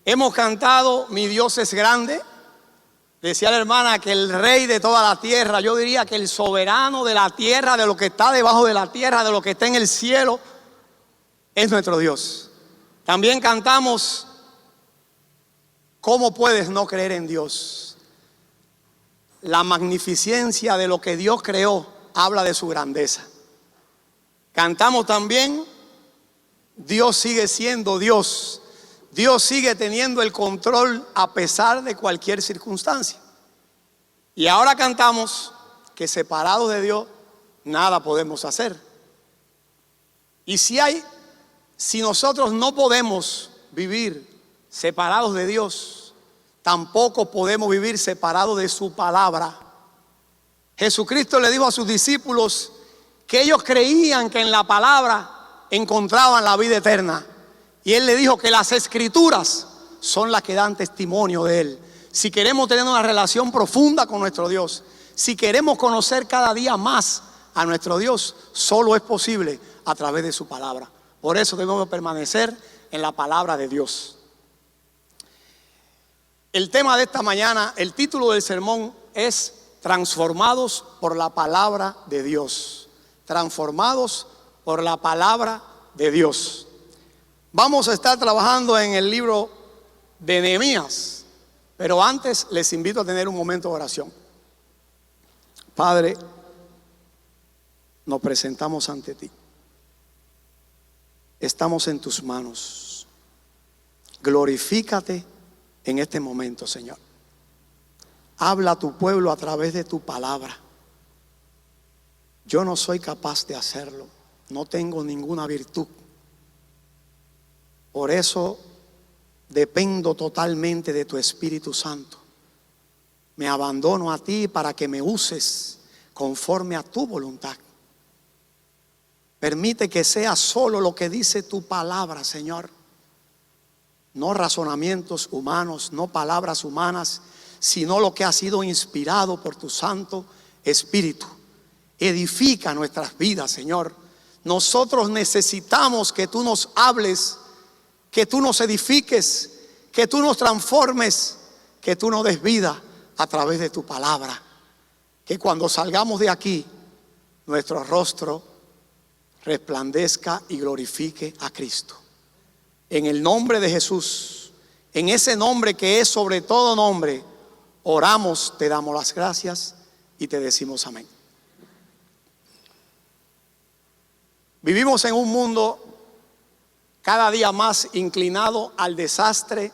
Hemos cantado Mi Dios es grande. Decía la hermana que el rey de toda la tierra, yo diría que el soberano de la tierra, de lo que está debajo de la tierra, de lo que está en el cielo, es nuestro Dios. También cantamos ¿Cómo puedes no creer en Dios? La magnificencia de lo que Dios creó habla de su grandeza. Cantamos también Dios sigue siendo Dios. Dios sigue teniendo el control a pesar de cualquier circunstancia. Y ahora cantamos que separados de Dios nada podemos hacer. Y si nosotros no podemos vivir separados de Dios, tampoco podemos vivir separados de su palabra. Jesucristo le dijo a sus discípulos que ellos creían que en la palabra encontraban la vida eterna. Y Él le dijo que las escrituras son las que dan testimonio de Él. Si queremos tener una relación profunda con nuestro Dios, si queremos conocer cada día más a nuestro Dios, solo es posible a través de su palabra. Por eso debemos permanecer en la palabra de Dios. El tema de esta mañana, el título del sermón es Transformados por la palabra de Dios. Transformados por la palabra de Dios. Vamos a estar trabajando en el libro de Nehemías, pero antes les invito a tener un momento de oración. Padre, nos presentamos ante ti. Estamos en tus manos. Glorifícate en este momento, Señor. Habla a tu pueblo a través de tu palabra. Yo no soy capaz de hacerlo. No tengo ninguna virtud. Por eso dependo totalmente de tu Espíritu Santo. Me abandono a ti para que me uses conforme a tu voluntad. Permite que sea solo lo que dice tu palabra, Señor. No razonamientos humanos, no palabras humanas, sino lo que ha sido inspirado por tu Santo Espíritu. Edifica nuestras vidas, Señor. Nosotros necesitamos que tú nos hables, que tú nos edifiques, que tú nos transformes, que tú nos des vida a través de tu palabra. Que cuando salgamos de aquí, nuestro rostro resplandezca y glorifique a Cristo. En el nombre de Jesús, en ese nombre que es sobre todo nombre, oramos, te damos las gracias y te decimos amén. Vivimos en un mundo cada día más inclinado al desastre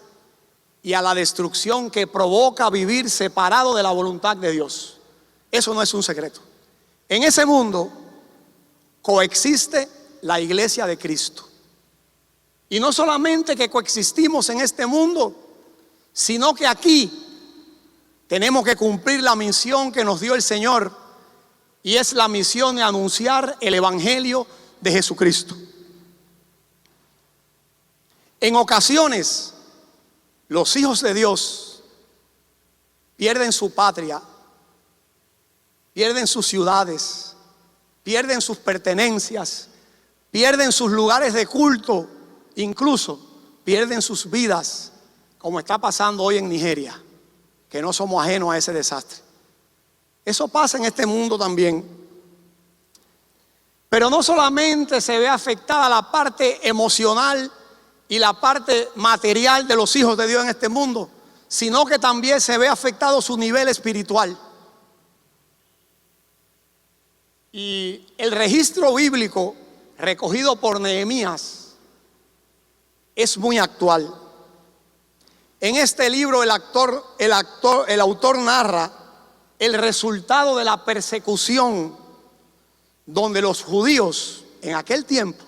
y a la destrucción que provoca vivir separado de la voluntad de Dios. Eso no es un secreto. En ese mundo coexiste la iglesia de Cristo. Y no solamente que coexistimos en este mundo, sino que aquí tenemos que cumplir la misión que nos dio el Señor, y es la misión de anunciar el evangelio de Jesucristo. En ocasiones, los hijos de Dios pierden su patria, pierden sus ciudades, pierden sus pertenencias, pierden sus lugares de culto, incluso pierden sus vidas, como está pasando hoy en Nigeria, que no somos ajenos a ese desastre. Eso pasa en este mundo también. Pero no solamente se ve afectada la parte emocional y la parte material de los hijos de Dios en este mundo, sino que también se ve afectado su nivel espiritual. Y el registro bíblico recogido por Nehemías es muy actual. En este libro el autor narra el resultado de la persecución, donde los judíos en aquel tiempo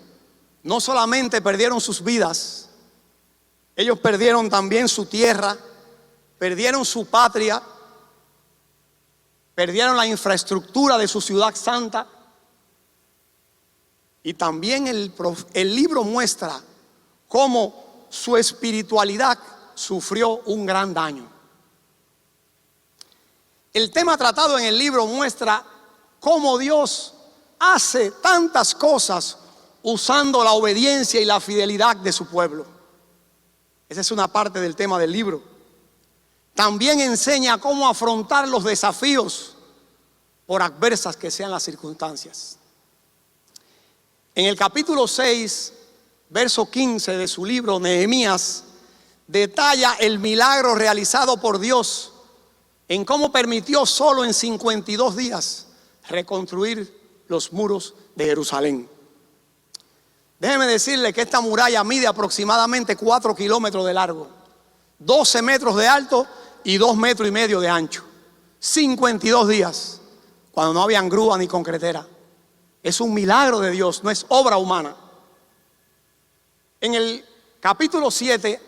no solamente perdieron sus vidas, ellos perdieron también su tierra, perdieron su patria, perdieron la infraestructura de su ciudad santa. Y también el libro muestra cómo su espiritualidad sufrió un gran daño. El tema tratado en el libro muestra cómo Dios hace tantas cosas usando la obediencia y la fidelidad de su pueblo. Esa es una parte del tema del libro. También enseña cómo afrontar los desafíos, por adversas que sean las circunstancias. En el capítulo 6, verso 15 de su libro, Nehemías detalla el milagro realizado por Dios en cómo permitió solo en 52 días reconstruir los muros de Jerusalén. Déjeme decirle que esta muralla mide aproximadamente 4 kilómetros de largo, 12 metros de alto y 2,5 metros de ancho. 52 días, cuando no habían grúa ni concretera. Es un milagro de Dios, no es obra humana. En el capítulo 7,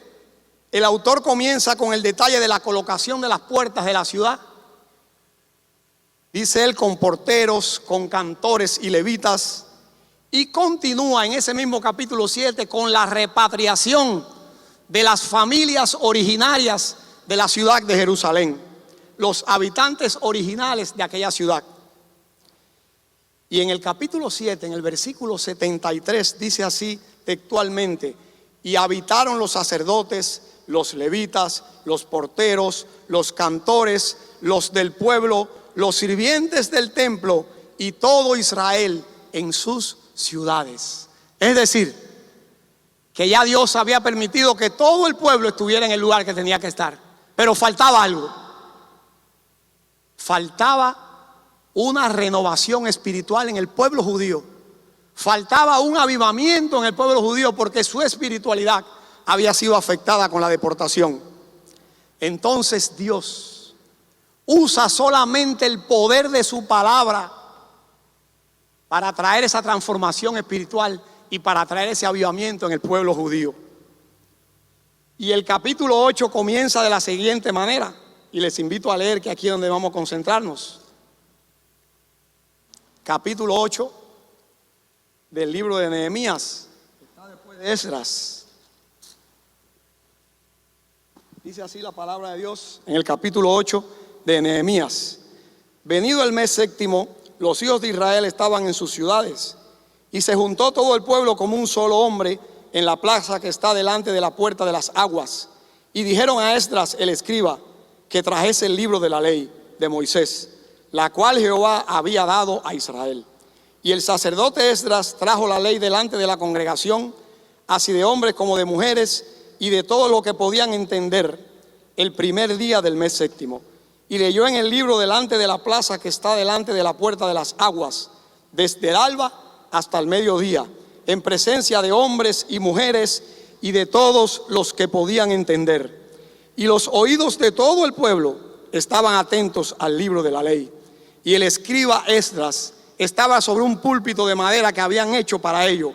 el autor comienza con el detalle de la colocación de las puertas de la ciudad. Dice él, con porteros, con cantores y levitas. Y continúa en ese mismo capítulo 7 con la repatriación de las familias originarias de la ciudad de Jerusalén, los habitantes originales de aquella ciudad. Y en el capítulo 7, en el versículo 73, dice así textualmente: y habitaron los sacerdotes, los levitas, los porteros, los cantores, los del pueblo, los sirvientes del templo y todo Israel en sus ciudades. Es decir, que ya Dios había permitido que todo el pueblo estuviera en el lugar que tenía que estar. Pero faltaba algo. Faltaba una renovación espiritual en el pueblo judío. Faltaba un avivamiento en el pueblo judío porque su espiritualidad había sido afectada con la deportación. Entonces Dios usa solamente el poder de su palabra para traer esa transformación espiritual y para traer ese avivamiento en el pueblo judío. Y el capítulo 8 comienza de la siguiente manera, y les invito a leer, que aquí es donde vamos a concentrarnos. Capítulo 8 del libro de Nehemías, está después de Esdras. Dice así la palabra de Dios en el capítulo 8 de Nehemías: venido el mes séptimo, los hijos de Israel estaban en sus ciudades, y se juntó todo el pueblo como un solo hombre en la plaza que está delante de la puerta de las aguas. Y dijeron a Esdras el escriba que trajese el libro de la ley de Moisés, la cual Jehová había dado a Israel. Y el sacerdote Esdras trajo la ley delante de la congregación, así de hombres como de mujeres, y de todo lo que podían entender, el primer día del mes séptimo. Y leyó en el libro delante de la plaza que está delante de la puerta de las aguas, desde el alba hasta el mediodía, en presencia de hombres y mujeres y de todos los que podían entender. Y los oídos de todo el pueblo estaban atentos al libro de la ley. Y el escriba Esdras estaba sobre un púlpito de madera que habían hecho para ello.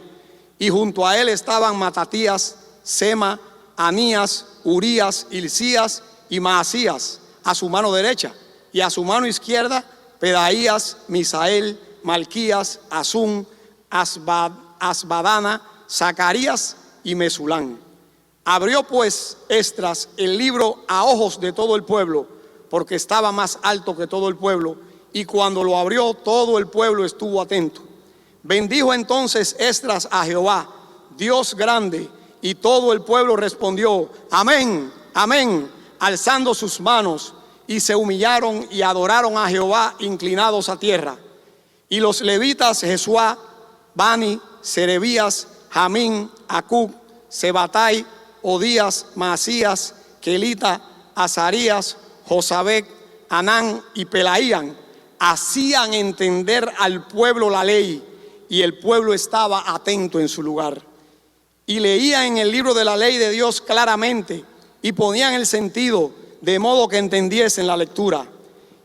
Y junto a él estaban Matatías, Sema, Anías, Urías, Hilcías y Maasías a su mano derecha, y a su mano izquierda Pedaías, Misael, Malquías, Asum, Asbadana, Zacarías y Mesulán. Abrió pues Esdras el libro a ojos de todo el pueblo, porque estaba más alto que todo el pueblo, y cuando lo abrió todo el pueblo estuvo atento. Bendijo entonces Esdras a Jehová, Dios grande, y todo el pueblo respondió: amén, amén, alzando sus manos, y se humillaron y adoraron a Jehová inclinados a tierra. Y los levitas Jesuá, Bani, Serebías, Jamín, Acub, Sebatai, Odías, Maasías, Kelita, Azarías, Josabec, Anán y Pelaían hacían entender al pueblo la ley, y el pueblo estaba atento en su lugar. Y leían en el libro de la ley de Dios claramente, y ponían el sentido, de modo que entendiesen la lectura.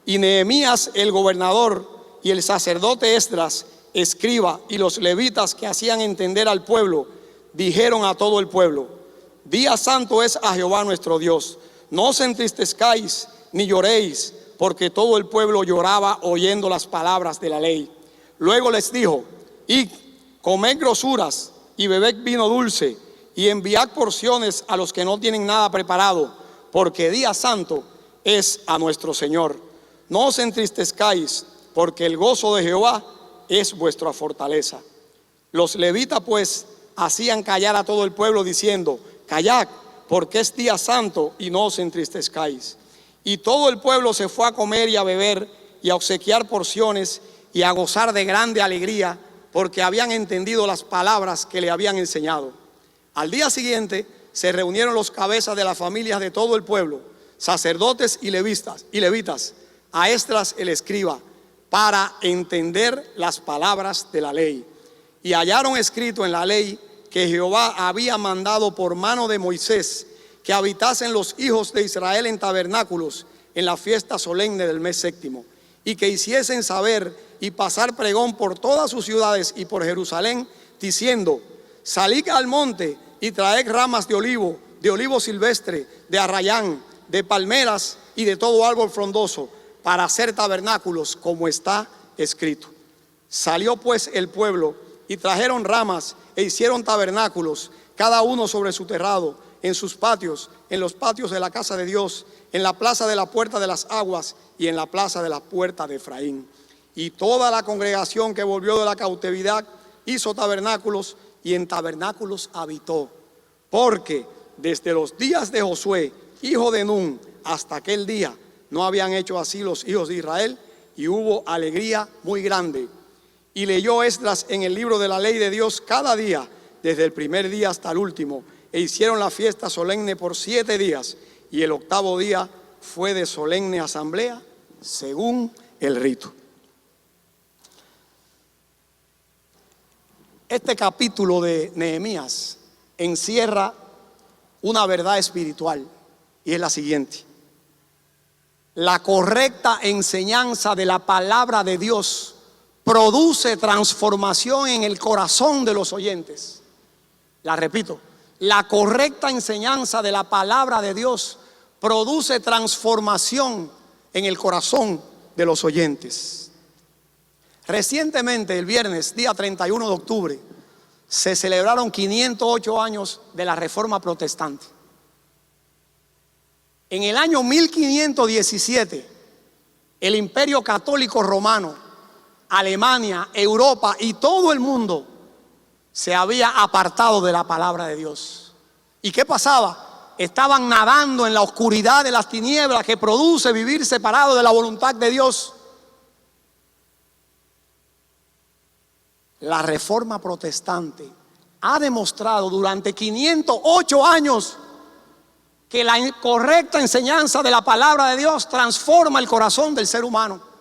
Y Nehemías el gobernador y el sacerdote Esdras, escriba, y los levitas que hacían entender al pueblo, dijeron a todo el pueblo: día santo es a Jehová nuestro Dios, no os entristezcáis ni lloréis, porque todo el pueblo lloraba oyendo las palabras de la ley. Luego les dijo: id, comed grosuras y bebed vino dulce, y enviad porciones a los que no tienen nada preparado, porque día santo es a nuestro Señor. No os entristezcáis, porque el gozo de Jehová es vuestra fortaleza. Los levitas pues hacían callar a todo el pueblo diciendo: callad, porque es día santo y no os entristezcáis. Y todo el pueblo se fue a comer y a beber y a obsequiar porciones y a gozar de grande alegría, porque habían entendido las palabras que le habían enseñado. Al día siguiente se reunieron los cabezas de las familias de todo el pueblo, sacerdotes y levitas, a Esdras el escriba, para entender las palabras de la ley. Y hallaron escrito en la ley que Jehová había mandado por mano de Moisés que habitasen los hijos de Israel en tabernáculos en la fiesta solemne del mes séptimo, y que hiciesen saber y pasar pregón por todas sus ciudades y por Jerusalén, diciendo: salid al monte y traed ramas de olivo silvestre, de arrayán, de palmeras y de todo árbol frondoso, para hacer tabernáculos, como está escrito. Salió pues el pueblo y trajeron ramas e hicieron tabernáculos, cada uno sobre su terrado, en sus patios, en los patios de la casa de Dios, en la plaza de la puerta de las aguas y en la plaza de la puerta de Efraín. Y toda la congregación que volvió de la cautividad hizo tabernáculos, y en tabernáculos habitó, porque desde los días de Josué, hijo de Nun, hasta aquel día no habían hecho así los hijos de Israel, y hubo alegría muy grande. Y leyó Esdras en el libro de la ley de Dios cada día, desde el primer día hasta el último, e hicieron la fiesta solemne por 7 días, y el 8º día fue de solemne asamblea, según el rito. Este capítulo de Nehemías encierra una verdad espiritual, y es la siguiente: la correcta enseñanza de la palabra de Dios produce transformación en el corazón de los oyentes. La repito, la correcta enseñanza de la palabra de Dios produce transformación en el corazón de los oyentes. Recientemente, el viernes, día 31 de octubre, se celebraron 508 años de la Reforma Protestante. En el año 1517, el Imperio Católico Romano, Alemania, Europa y todo el mundo se había apartado de la palabra de Dios. ¿Y qué pasaba? Estaban nadando en la oscuridad de las tinieblas que produce vivir separado de la voluntad de Dios. La Reforma Protestante ha demostrado durante 508 años que la correcta enseñanza de la palabra de Dios transforma el corazón del ser humano.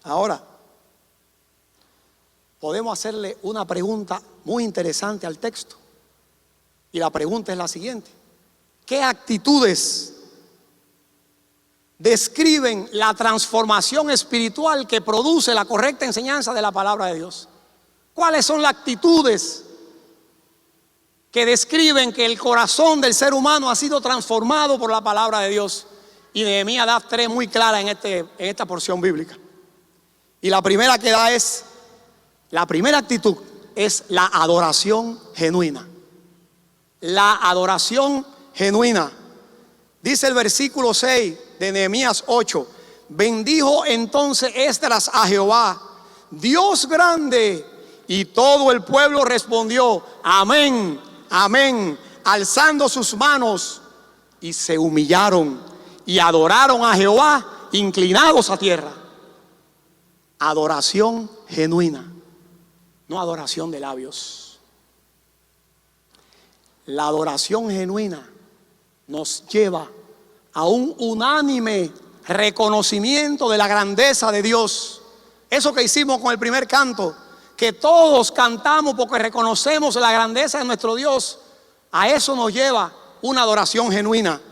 Ahora, podemos hacerle una pregunta muy interesante al texto. Y la pregunta es la siguiente: ¿qué actitudes describen la transformación espiritual que produce la correcta enseñanza de la palabra de Dios? ¿Cuáles son las actitudes que describen que el corazón del ser humano ha sido transformado por la palabra de Dios? Y Nehemías da 3 muy claras en esta porción bíblica. Y la primera que da la primera actitud es la adoración genuina. La adoración genuina. Dice el versículo 6 de Nehemías 8: bendijo entonces Esdras a Jehová, Dios grande, y todo el pueblo respondió: amén, amén, alzando sus manos, y se humillaron y adoraron a Jehová inclinados a tierra. Adoración genuina, no adoración de labios. La adoración genuina nos lleva a un unánime reconocimiento de la grandeza de Dios. Eso que hicimos con el primer canto, que todos cantamos porque reconocemos la grandeza de nuestro Dios, a eso nos lleva una adoración genuina.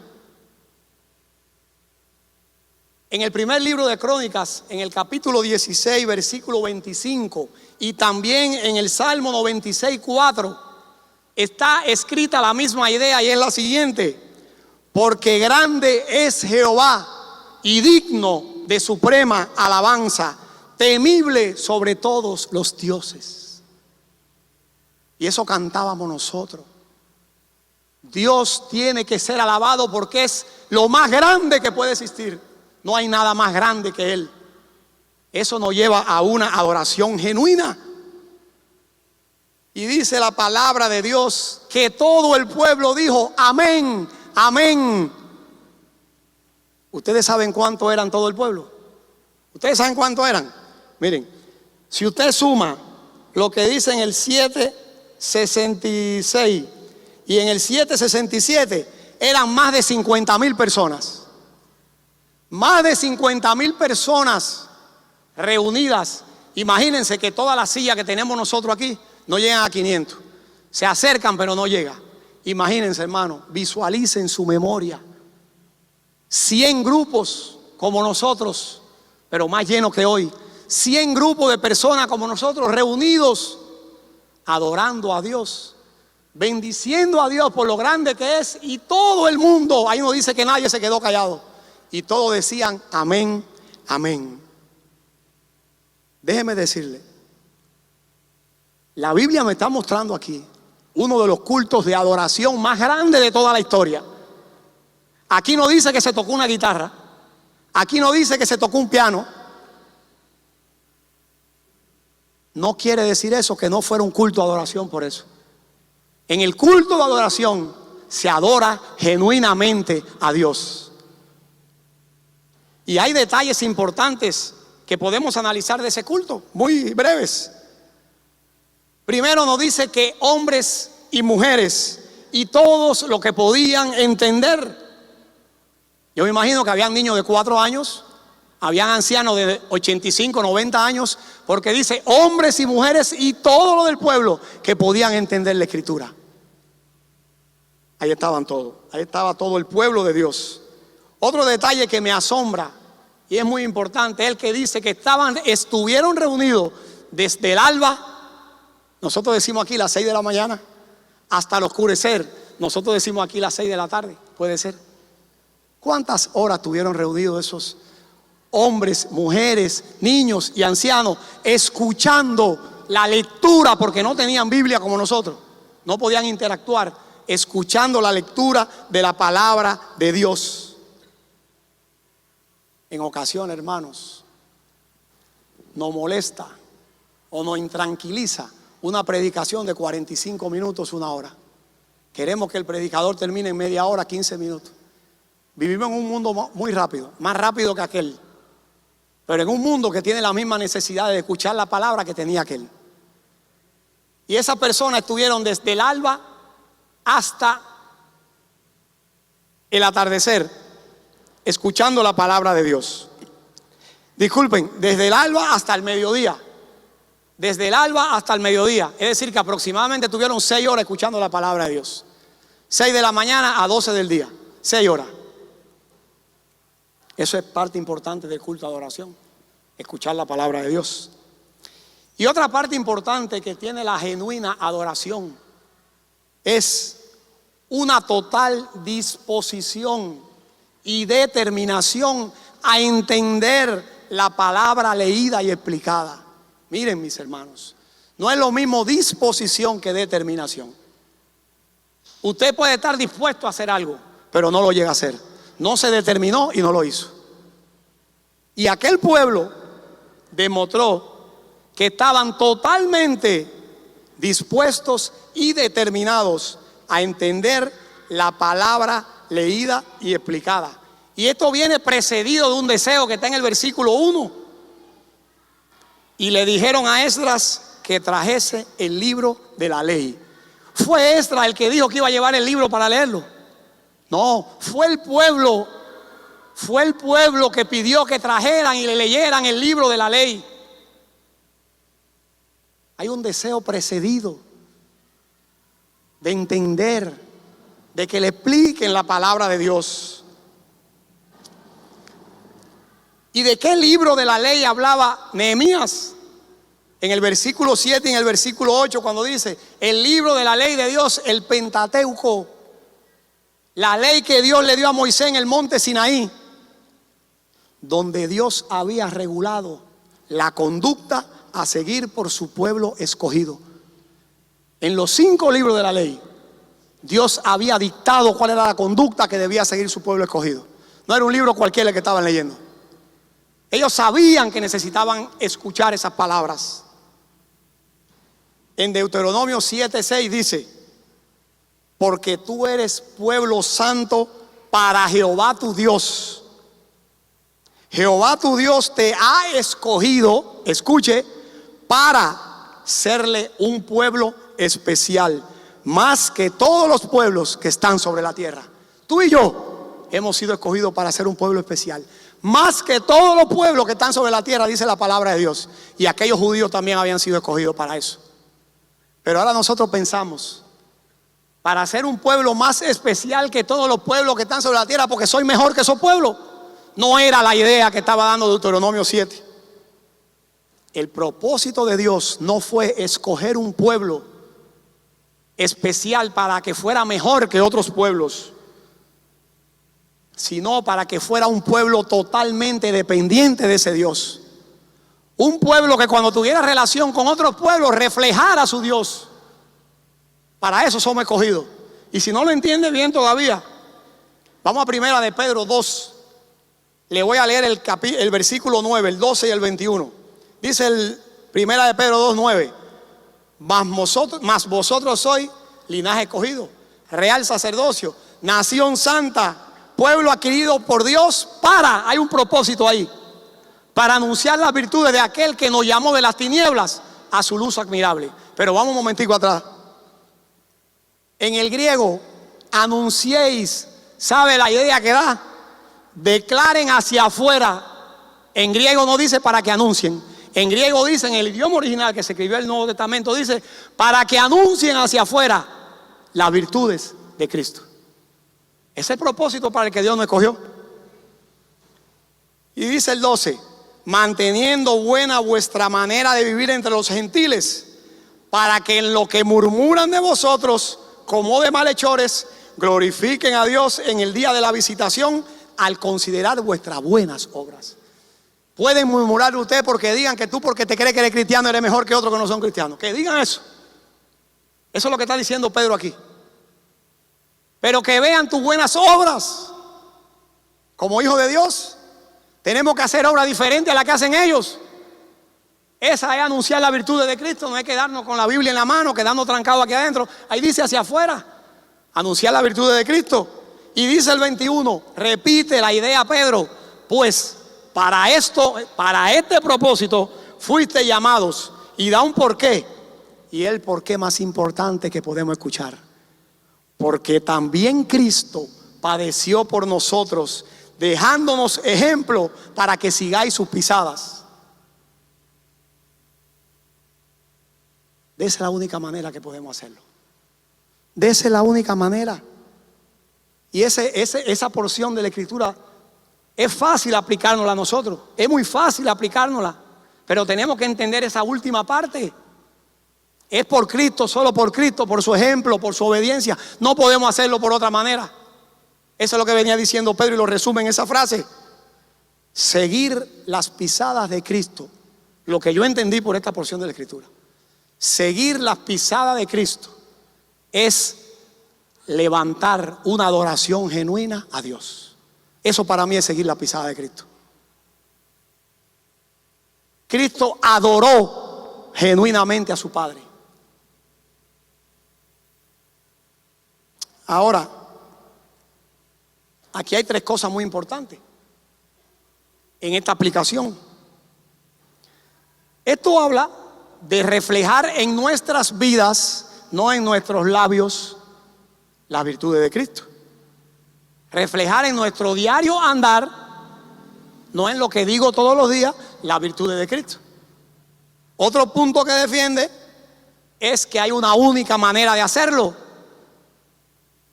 En el primer libro de Crónicas, en el capítulo 16, versículo 25, y también en el Salmo 96, 4, está escrita la misma idea, y es la siguiente: porque grande es Jehová y digno de suprema alabanza, temible sobre todos los dioses. Y eso cantábamos nosotros. Dios tiene que ser alabado porque es lo más grande que puede existir. No hay nada más grande que Él. Eso nos lleva a una adoración genuina. Y dice la palabra de Dios que todo el pueblo dijo amén, amén. ¿Ustedes saben cuánto eran todo el pueblo? ¿Ustedes saben cuánto eran? Miren, si usted suma lo que dice en el 766 y en el 767, eran más de 50,000 personas. Más de 50,000 personas reunidas. Imagínense que todas las sillas que tenemos nosotros aquí no llegan a 500. Se acercan pero no llega. Imagínense, hermano, visualicen su memoria. 100 grupos como nosotros, pero más llenos que hoy. 100 grupos de personas como nosotros reunidos, adorando a Dios, bendiciendo a Dios por lo grande que es. Y todo el mundo, ahí no dice que nadie se quedó callado, y todos decían amén, amén. Déjeme decirle, la Biblia me está mostrando aquí uno de los cultos de adoración más grandes de toda la historia. Aquí no dice que se tocó una guitarra, aquí no dice que se tocó un piano. No quiere decir eso que no fuera un culto de adoración por eso. En el culto de adoración se adora genuinamente a Dios. Y hay detalles importantes que podemos analizar de ese culto, muy breves. Primero nos dice que hombres y mujeres y todos los que podían entender. Yo me imagino que habían niños de 4 años, habían ancianos de 85, 90 años, porque dice hombres y mujeres y todo lo del pueblo que podían entender la escritura. Ahí estaban todos, ahí estaba todo el pueblo de Dios. Otro detalle que me asombra y es muy importante, el que dice que estuvieron reunidos desde el alba, nosotros decimos aquí las 6 de la mañana, hasta el oscurecer. Nosotros decimos aquí las 6 de la tarde, puede ser. ¿Cuántas horas estuvieron reunidos esos hombres, mujeres, niños y ancianos escuchando la lectura? Porque no tenían Biblia como nosotros, no podían interactuar, escuchando la lectura de la palabra de Dios. En ocasiones, hermanos, nos molesta o nos intranquiliza una predicación de 45 minutos, 1 hora. Queremos que el predicador termine en media hora, 15 minutos. Vivimos en un mundo muy rápido, más rápido que aquel, pero en un mundo que tiene la misma necesidad de escuchar la palabra que tenía aquel. Y esas personas estuvieron desde el alba hasta el atardecer escuchando la palabra de Dios. Disculpen, desde el alba hasta el mediodía. Desde el alba hasta el mediodía. Es decir que aproximadamente tuvieron 6 horas escuchando la palabra de Dios. 6 de la mañana a 12 del día, 6 horas. Eso es parte importante del culto de adoración, escuchar la palabra de Dios. Y otra parte importante que tiene la genuina adoración es una total disposición y determinación a entender la palabra leída y explicada. Miren, mis hermanos, no es lo mismo disposición que determinación. Usted puede estar dispuesto a hacer algo, pero no lo llega a hacer. No se determinó y no lo hizo. Y aquel pueblo demostró que estaban totalmente dispuestos y determinados a entender la palabra leída y explicada. Y esto viene precedido de un deseo que está en el versículo 1. Y le dijeron a Esdras que trajese el libro de la ley. ¿Fue Esdras el que dijo que iba a llevar el libro para leerlo? No, fue el pueblo que pidió que trajeran y le leyeran el libro de la ley. Hay un deseo precedido de entender, de que le expliquen la palabra de Dios. ¿Y de qué libro de la ley hablaba Nehemías? En el versículo 7 y en el versículo 8, cuando dice el libro de la ley de Dios, el Pentateuco, la ley que Dios le dio a Moisés en el monte Sinaí, donde Dios había regulado la conducta a seguir por su pueblo escogido. En los 5 libros de la ley, Dios había dictado cuál era la conducta que debía seguir su pueblo escogido. No era un libro cualquiera el que estaban leyendo. Ellos sabían que necesitaban escuchar esas palabras. En Deuteronomio 7:6 dice: porque tú eres pueblo santo para Jehová tu Dios. Jehová tu Dios te ha escogido, escuche, para serle un pueblo especial, más que todos los pueblos que están sobre la tierra. Tú y yo hemos sido escogidos para ser un pueblo especial, más que todos los pueblos que están sobre la tierra, dice la palabra de Dios. Y aquellos judíos también habían sido escogidos para eso. Pero ahora nosotros pensamos, para ser un pueblo más especial que todos los pueblos que están sobre la tierra, porque soy mejor que esos pueblos. No era la idea que estaba dando Deuteronomio 7. El propósito de Dios no fue escoger un pueblo especial para que fuera mejor que otros pueblos, sino para que fuera un pueblo totalmente dependiente de ese Dios. Un pueblo que cuando tuviera relación con otros pueblos reflejara a su Dios. Para eso somos escogidos. Y si no lo entiende bien todavía, vamos a Primera de Pedro 2. Le voy a leer el versículo 9, el 12 y el 21. Dice el Primera de Pedro 2:9: mas vosotros sois linaje escogido, real sacerdocio, nación santa, pueblo adquirido por Dios para, hay un propósito ahí, para anunciar las virtudes de aquel que nos llamó de las tinieblas a su luz admirable. Pero vamos un momentico atrás. En el griego, anunciéis, ¿sabe la idea que da? Declaren hacia afuera. En griego no dice para que anuncien. En griego dice, en el idioma original que se escribió el Nuevo Testamento, dice para que anuncien hacia afuera las virtudes de Cristo. Ese es el propósito para el que Dios nos escogió. Y dice el 12: manteniendo buena vuestra manera de vivir entre los gentiles, para que en lo que murmuran de vosotros como de malhechores, glorifiquen a Dios en el día de la visitación, al considerar vuestras buenas obras. Pueden murmurar usted porque digan que tú, porque te crees que eres cristiano, eres mejor que otros que no son cristianos. Que digan eso. Eso es lo que está diciendo Pedro aquí. Pero que vean tus buenas obras. Como hijo de Dios, tenemos que hacer obras diferentes a las que hacen ellos. Esa es anunciar las virtudes de Cristo. No es quedarnos con la Biblia en la mano, quedarnos trancados aquí adentro. Ahí dice hacia afuera, anunciar las virtudes de Cristo. Y dice el 21, repite la idea Pedro: pues para esto, para este propósito fuiste llamados. Y da un porqué. Y el porqué más importante que podemos escuchar: porque también Cristo padeció por nosotros, dejándonos ejemplo para que sigáis sus pisadas. Esa es la única manera que podemos hacerlo. Esa es la única manera. Y esa porción de la Escritura es fácil aplicárnosla a nosotros. Es muy fácil aplicárnosla. Pero tenemos que entender esa última parte. Es por Cristo, solo por Cristo, por su ejemplo, por su obediencia. No podemos hacerlo por otra manera. Eso es lo que venía diciendo Pedro y lo resume en esa frase: seguir las pisadas de Cristo. Lo que yo entendí por esta porción de la Escritura: seguir las pisadas de Cristo es levantar una adoración genuina a Dios. Eso para mí es seguir la pisada de Cristo. Cristo adoró genuinamente a su Padre. Ahora, aquí hay tres cosas muy importantes en esta aplicación. Esto habla de reflejar en nuestras vidas, no en nuestros labios, las virtudes de Cristo. Reflejar en nuestro diario andar, no en lo que digo todos los días, las virtudes de Cristo. Otro punto que defiende es que hay una única manera de hacerlo.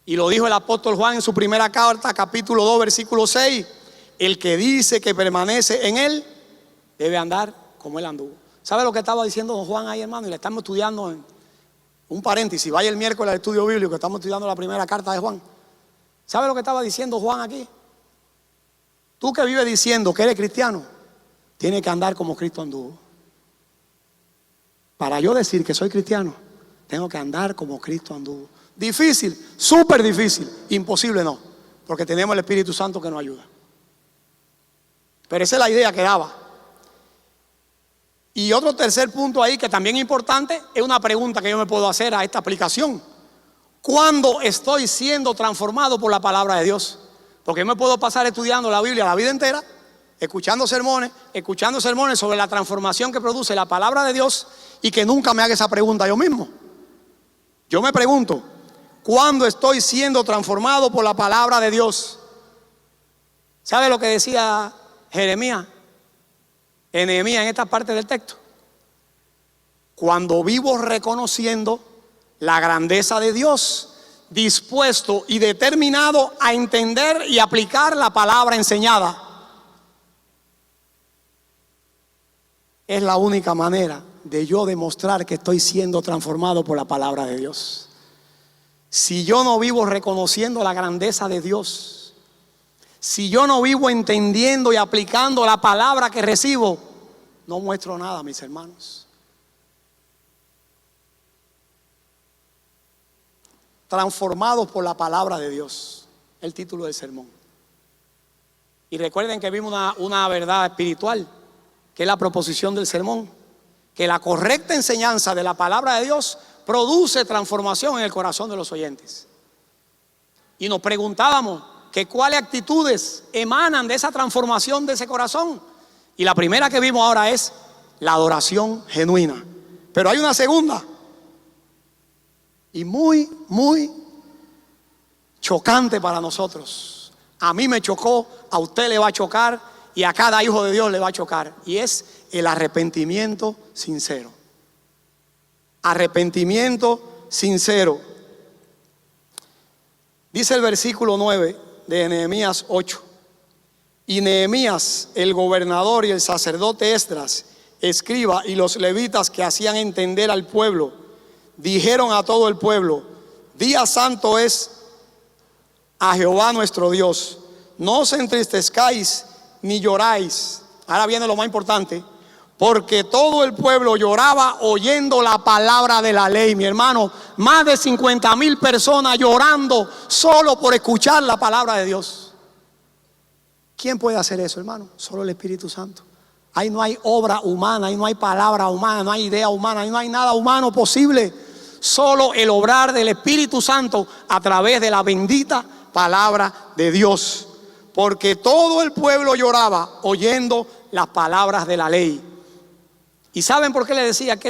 Y lo dijo el apóstol Juan en su primera carta, capítulo 2, versículo 6. El que dice que permanece en él debe andar como él anduvo. ¿Sabe lo que estaba diciendo don Juan ahí, hermano? Y le estamos estudiando en un paréntesis. Vaya el miércoles al estudio bíblico, estamos estudiando la primera carta de Juan. ¿Sabe lo que estaba diciendo Juan aquí? Tú que vives diciendo que eres cristiano, tienes que andar como Cristo anduvo. Para yo decir que soy cristiano, tengo que andar como Cristo anduvo. Difícil, súper difícil. Imposible no, porque tenemos el Espíritu Santo que nos ayuda. Pero esa es la idea que daba. Y otro tercer punto ahí que también es importante, es una pregunta que yo me puedo hacer a esta aplicación. ¿Cuándo estoy siendo transformado por la palabra de Dios? Porque yo me puedo pasar estudiando la Biblia la vida entera, escuchando sermones sobre la transformación que produce la palabra de Dios, y que nunca me haga esa pregunta yo mismo. Yo me pregunto, ¿cuándo estoy siendo transformado por la palabra de Dios? ¿Sabe lo que decía Nehemías en esta parte del texto? Cuando vivo reconociendo la grandeza de Dios, dispuesto y determinado a entender y aplicar la palabra enseñada. Es la única manera de yo demostrar que estoy siendo transformado por la palabra de Dios. Si yo no vivo reconociendo la grandeza de Dios, si yo no vivo entendiendo y aplicando la palabra que recibo, no muestro nada, mis hermanos. Transformados por la palabra de Dios, el título del sermón. Y recuerden que vimos una verdad espiritual, que es la proposición del sermón, que la correcta enseñanza de la palabra de Dios produce transformación en el corazón de los oyentes. Y nos preguntábamos que cuáles actitudes emanan de esa transformación de ese corazón. Y la primera que vimos ahora es la adoración genuina. Pero hay una segunda, y muy chocante para nosotros. A mí me chocó, a usted le va a chocar, y a cada hijo de Dios le va a chocar. Y es el arrepentimiento sincero. Arrepentimiento sincero. Dice el versículo 9 de Nehemías 8. Y Nehemías, el gobernador, y el sacerdote Esdras, escriba, y los levitas que hacían entender al pueblo, dijeron a todo el pueblo: día santo es a Jehová nuestro Dios. No os entristezcáis ni lloráis. Ahora viene lo más importante. Porque todo el pueblo lloraba oyendo la palabra de la ley. Mi hermano, más de 50,000 personas llorando solo por escuchar la palabra de Dios. ¿Quién puede hacer eso, hermano? Solo el Espíritu Santo. Ahí no hay obra humana, ahí no hay palabra humana, no hay idea humana, ahí no hay nada humano posible. Solo el obrar del Espíritu Santo a través de la bendita palabra de Dios. Porque todo el pueblo lloraba oyendo las palabras de la ley. ¿Y saben por qué le decía que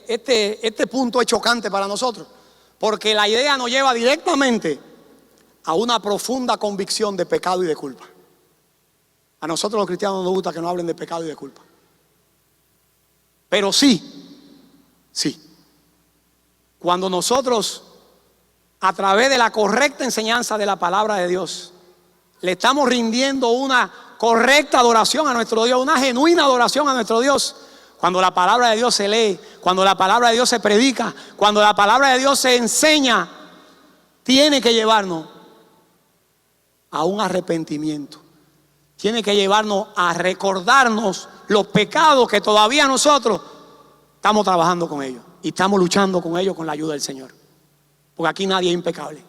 este punto es chocante para nosotros? Porque la idea nos lleva directamente a una profunda convicción de pecado y de culpa. A nosotros los cristianos no nos gusta que nos hablen de pecado y de culpa. Pero sí, cuando nosotros, a través de la correcta enseñanza de la palabra de Dios, le estamos rindiendo una correcta adoración a nuestro Dios, una genuina adoración a nuestro Dios, cuando la palabra de Dios se lee, cuando la palabra de Dios se predica, cuando la palabra de Dios se enseña, tiene que llevarnos a un arrepentimiento. Tiene que llevarnos a recordarnos los pecados que todavía nosotros estamos trabajando con ellos y estamos luchando con ellos con la ayuda del Señor. Porque aquí nadie es impecable.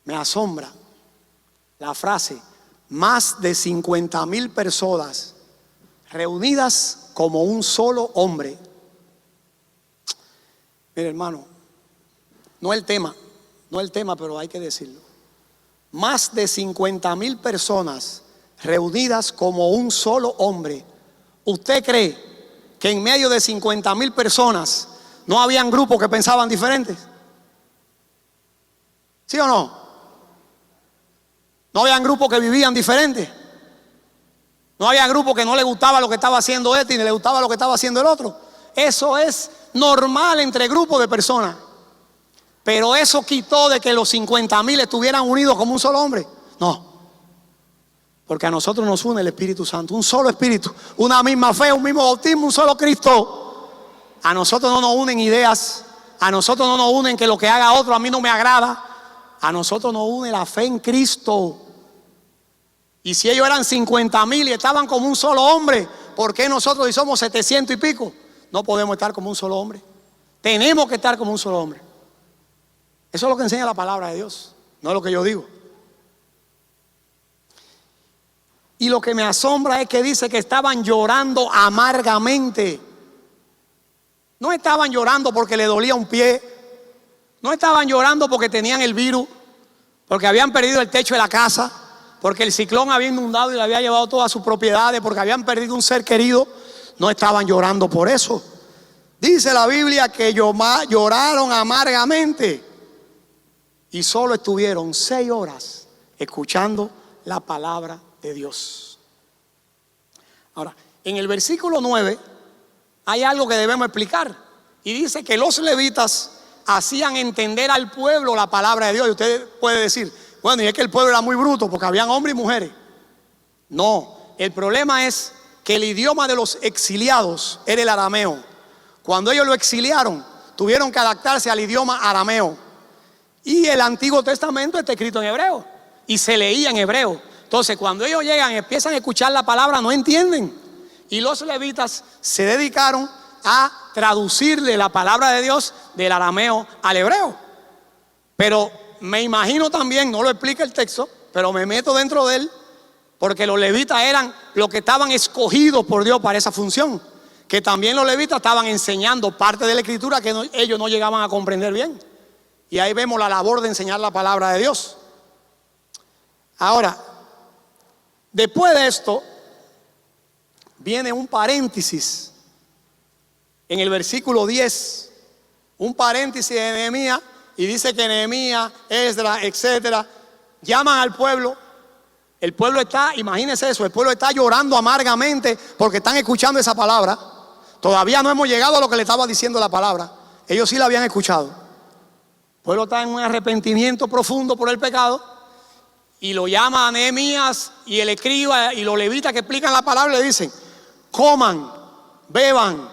Me asombra la frase: más de 50,000 personas reunidas como un solo hombre. Mire, hermano, no es el tema, pero hay que decirlo. Más de 50,000 personas reunidas como un solo hombre. ¿Usted cree que en medio de 50,000 personas no habían grupos que pensaban diferentes? ¿Sí o no? No habían grupos que vivían diferentes. No había grupos que no le gustaba lo que estaba haciendo este y ni le gustaba lo que estaba haciendo el otro. Eso es normal entre grupos de personas. Pero eso quitó de que los 50,000 estuvieran unidos como un solo hombre. No. Porque a nosotros nos une el Espíritu Santo, un solo Espíritu, una misma fe, un mismo bautismo, un solo Cristo. A nosotros no nos unen ideas, a nosotros no nos unen que lo que haga otro a mí no me agrada. A nosotros nos une la fe en Cristo. Y si ellos eran 50,000 y estaban como un solo hombre, ¿por qué nosotros, si somos 700 y pico, no podemos estar como un solo hombre? Tenemos que estar como un solo hombre. Eso es lo que enseña la palabra de Dios, no es lo que yo digo. Y lo que me asombra es que dice que estaban llorando amargamente. No estaban llorando porque le dolía un pie. No estaban llorando porque tenían el virus, porque habían perdido el techo de la casa, porque el ciclón había inundado y le había llevado todas sus propiedades, porque habían perdido un ser querido. No estaban llorando por eso. Dice la Biblia que lloraron amargamente y solo estuvieron 6 horas escuchando la palabra de Dios. Ahora, en el versículo 9 hay algo que debemos explicar, y dice que los levitas hacían entender al pueblo la palabra de Dios. Y usted puede decir, bueno, y es que el pueblo era muy bruto porque habían hombres y mujeres. No, el problema es que el idioma de los exiliados era el arameo. Cuando ellos lo exiliaron, tuvieron que adaptarse al idioma arameo. Y el Antiguo Testamento está escrito en hebreo y se leía en hebreo. Entonces, cuando ellos llegan y empiezan a escuchar la palabra, no entienden. Y los levitas se dedicaron a traducirle la palabra de Dios del arameo al hebreo. Pero me imagino también, no lo explica el texto, pero me meto dentro de él, porque los levitas eran los que estaban escogidos por Dios para esa función. Que también los levitas estaban enseñando parte de la escritura que ellos no llegaban a comprender bien. Y ahí vemos la labor de enseñar la palabra de Dios. Ahora, después de esto, viene un paréntesis en el versículo 10, un paréntesis de Nehemías, y dice que Nehemías, Esdras, etcétera, llaman al pueblo. El pueblo está, imagínense eso, el pueblo está llorando amargamente porque están escuchando esa palabra. Todavía no hemos llegado a lo que le estaba diciendo la palabra. Ellos sí la habían escuchado. El pueblo está en un arrepentimiento profundo por el pecado, y lo llama a Nehemías y el escriba y los levitas que explican la palabra le dicen: coman, beban,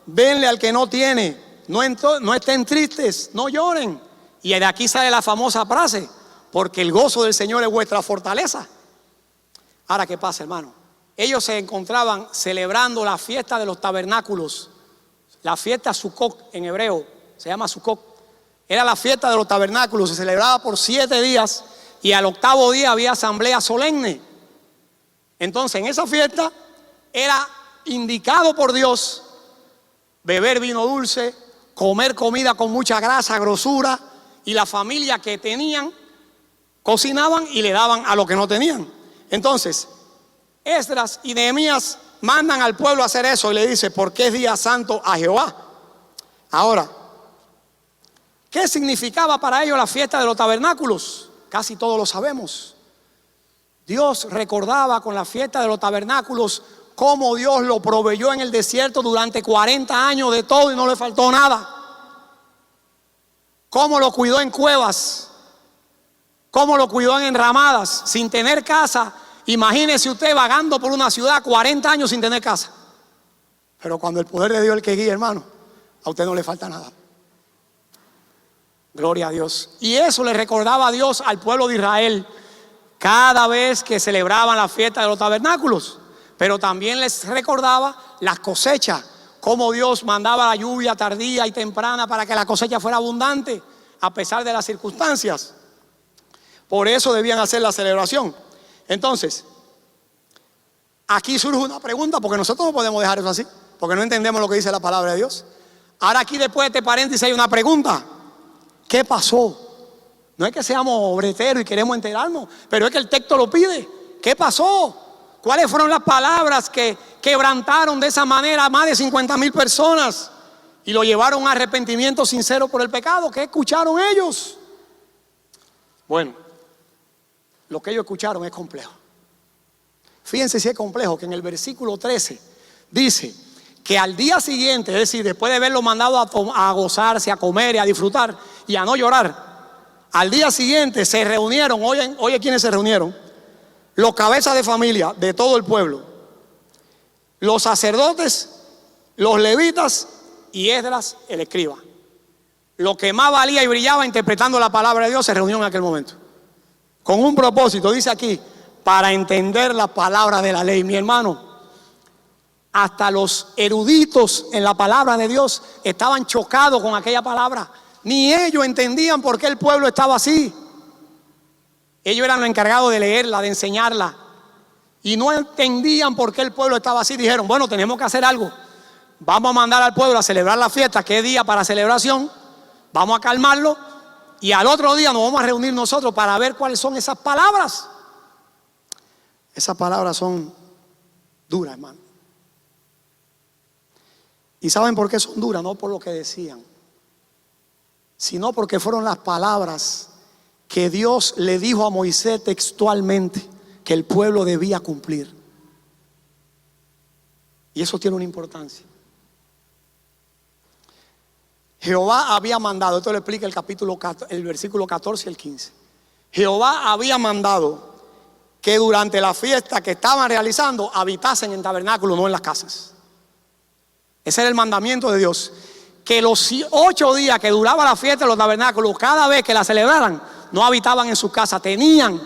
denle al que no tiene, no estén tristes, no lloren. Y de aquí sale la famosa frase: porque el gozo del Señor es vuestra fortaleza. Ahora, ¿qué pasa, hermano? Ellos se encontraban celebrando la fiesta de los tabernáculos, la fiesta Sukkot en hebreo, se llama Sukkot. Era la fiesta de los tabernáculos, se celebraba por 7 días y al 8º día había asamblea solemne. Entonces, en esa fiesta era indicado por Dios beber vino dulce, comer comida con mucha grasa, grosura, y la familia que tenían cocinaban y le daban a los que no tenían. Entonces, Esdras y Nehemías mandan al pueblo a hacer eso y le dice: porque es día santo a Jehová. Ahora, ¿qué significaba para ellos la fiesta de los tabernáculos? Casi todos lo sabemos. Dios recordaba con la fiesta de los tabernáculos cómo Dios lo proveyó en el desierto durante 40 años de todo y no le faltó nada. Cómo lo cuidó en cuevas, cómo lo cuidó en enramadas, sin tener casa. Imagínese usted vagando por una ciudad 40 años sin tener casa. Pero cuando el poder de Dios es el que guía, hermano, a usted no le falta nada. Gloria a Dios. Y eso le recordaba a Dios al pueblo de Israel cada vez que celebraban la fiesta de los tabernáculos. Pero también les recordaba las cosechas, cómo Dios mandaba la lluvia tardía y temprana para que la cosecha fuera abundante a pesar de las circunstancias. Por eso debían hacer la celebración. Entonces, aquí surge una pregunta, porque nosotros no podemos dejar eso así, porque no entendemos lo que dice la palabra de Dios. Ahora aquí después de este paréntesis hay una pregunta: ¿qué pasó? No es que seamos breteros y queremos enterarnos, pero es que el texto lo pide. ¿Qué pasó? ¿Cuáles fueron las palabras que quebrantaron de esa manera a más de 50,000 personas y lo llevaron a un arrepentimiento sincero por el pecado? ¿Qué escucharon ellos? Bueno, lo que ellos escucharon es complejo. Fíjense si es complejo, que en el versículo 13 dice que al día siguiente, es decir, después de haberlo mandado a gozarse, a comer y a disfrutar y a no llorar, al día siguiente se reunieron. Oye, ¿quiénes se reunieron? Los cabezas de familia de todo el pueblo, los sacerdotes, los levitas y Esdras el escriba. Lo que más valía y brillaba interpretando la palabra de Dios se reunió en aquel momento, con un propósito, dice aquí: para entender la palabra de la ley. Mi hermano, hasta los eruditos en la palabra de Dios estaban chocados con aquella palabra. Ni ellos entendían por qué el pueblo estaba así. Ellos eran los encargados de leerla, de enseñarla. y no entendían por qué el pueblo estaba así. Dijeron, bueno, tenemos que hacer algo. Vamos a mandar al pueblo a celebrar la fiesta, que es día para celebración. Vamos a calmarlo y al otro día nos vamos a reunir nosotros para ver cuáles son esas palabras. Esas palabras son duras, hermano. ¿Y saben por qué son duras? No por lo que decían, sino porque fueron las palabras que Dios le dijo a Moisés textualmente que el pueblo debía cumplir. Y eso tiene una importancia. Jehová había mandado, esto lo explica el versículo 14 y el 15. Jehová había mandado que durante la fiesta que estaban realizando habitasen en tabernáculos, no en las casas. Ese era el mandamiento de Dios. Que los 8 días que duraba la fiesta de los tabernáculos, cada vez que la celebraran, no habitaban en sus casas. Tenían,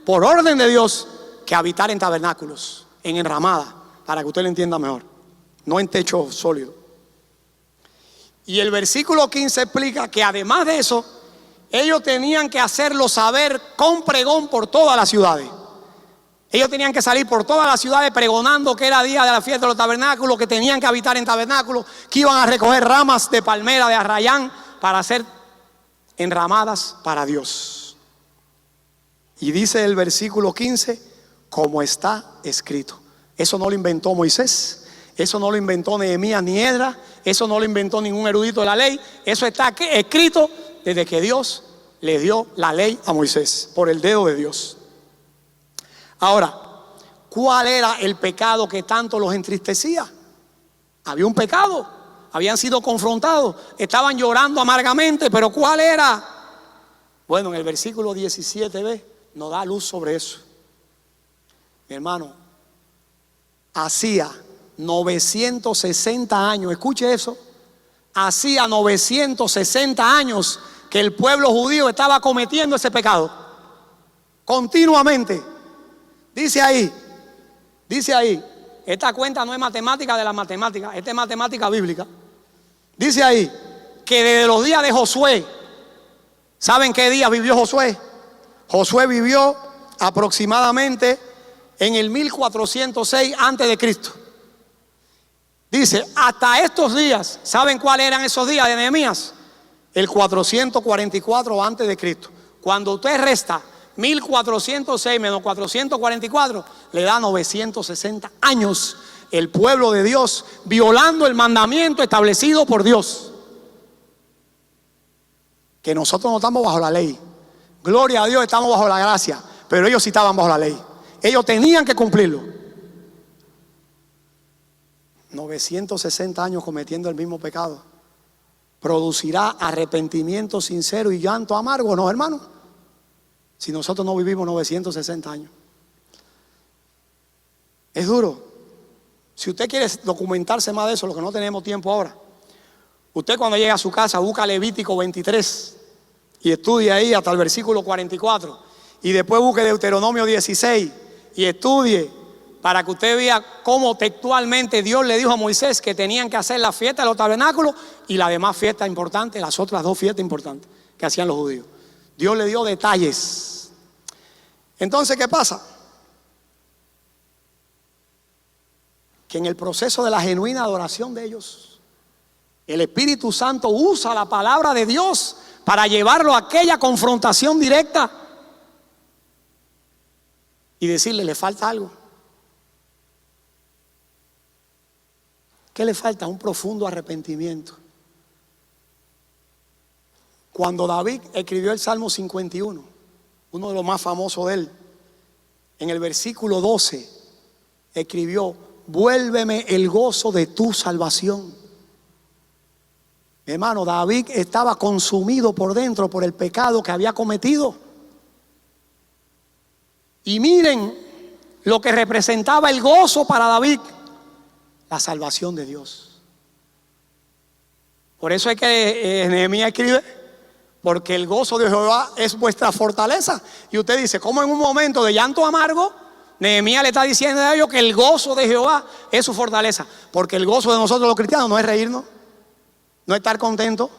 por orden de Dios, que habitar en tabernáculos, en enramada, para que usted lo entienda mejor, no en techo sólido. Y el versículo 15 explica que además de eso, ellos tenían que hacerlo saber con pregón por todas las ciudades. Ellos tenían que salir por todas las ciudades pregonando que era día de la fiesta de los tabernáculos, que tenían que habitar en tabernáculos, que iban a recoger ramas de palmera, de arrayán, para hacer enramadas para Dios. Y dice el versículo 15, como está escrito. Eso no lo inventó Moisés, eso no lo inventó Nehemías ni Esdras, eso no lo inventó ningún erudito de la ley. Eso está escrito desde que Dios le dio la ley a Moisés, por el dedo de Dios. Ahora, ¿cuál era el pecado que tanto los entristecía? Había un pecado, habían sido confrontados, estaban llorando amargamente, pero ¿cuál era? Bueno, en el versículo 17b nos da luz sobre eso. Mi hermano, hacía 960 años, escuche eso, hacía 960 años que el pueblo judío estaba cometiendo ese pecado, continuamente. Dice ahí, esta cuenta no es matemática de la matemática, esta es matemática bíblica. Dice ahí que desde los días de Josué, ¿saben qué día vivió Josué? Josué vivió aproximadamente en el 1406 antes de Cristo. Dice, hasta estos días, ¿saben cuáles eran esos días de Nehemías? El 444 antes de Cristo. Cuando usted resta 1406 menos 444, le da 960 años el pueblo de Dios violando el mandamiento establecido por Dios. Que nosotros no estamos bajo la ley, gloria a Dios, estamos bajo la gracia, pero ellos sí estaban bajo la ley. Ellos tenían que cumplirlo. 960 años cometiendo el mismo pecado. ¿Producirá arrepentimiento sincero y llanto amargo? No, hermano. Si nosotros no vivimos 960 años. Es duro. Si usted quiere documentarse más de eso, lo que no tenemos tiempo ahora, usted cuando llega a su casa busca Levítico 23 y estudie ahí hasta el versículo 44, y después busque Deuteronomio 16 y estudie para que usted vea cómo textualmente Dios le dijo a Moisés que tenían que hacer la fiesta de los tabernáculos y las demás fiestas importantes, las otras 2 fiestas importantes que hacían los judíos. Dios le dio detalles. Entonces, ¿qué pasa? Que en el proceso de la genuina adoración de ellos, el Espíritu Santo usa la palabra de Dios para llevarlo a aquella confrontación directa y decirle, le falta algo. ¿Qué le falta? Un profundo arrepentimiento. Cuando David escribió el Salmo 51, uno de los más famosos de él, en el versículo 12 escribió, vuélveme el gozo de tu salvación. Mi hermano, David estaba consumido por dentro por el pecado que había cometido. Y miren lo que representaba el gozo para David, la salvación de Dios. Por eso es que Nehemías escribe, porque el gozo de Jehová es vuestra fortaleza. Y usted dice, ¿cómo en un momento de llanto amargo Nehemías le está diciendo a ellos que el gozo de Jehová es su fortaleza? Porque el gozo de nosotros los cristianos no es reírnos, no es estar contentos,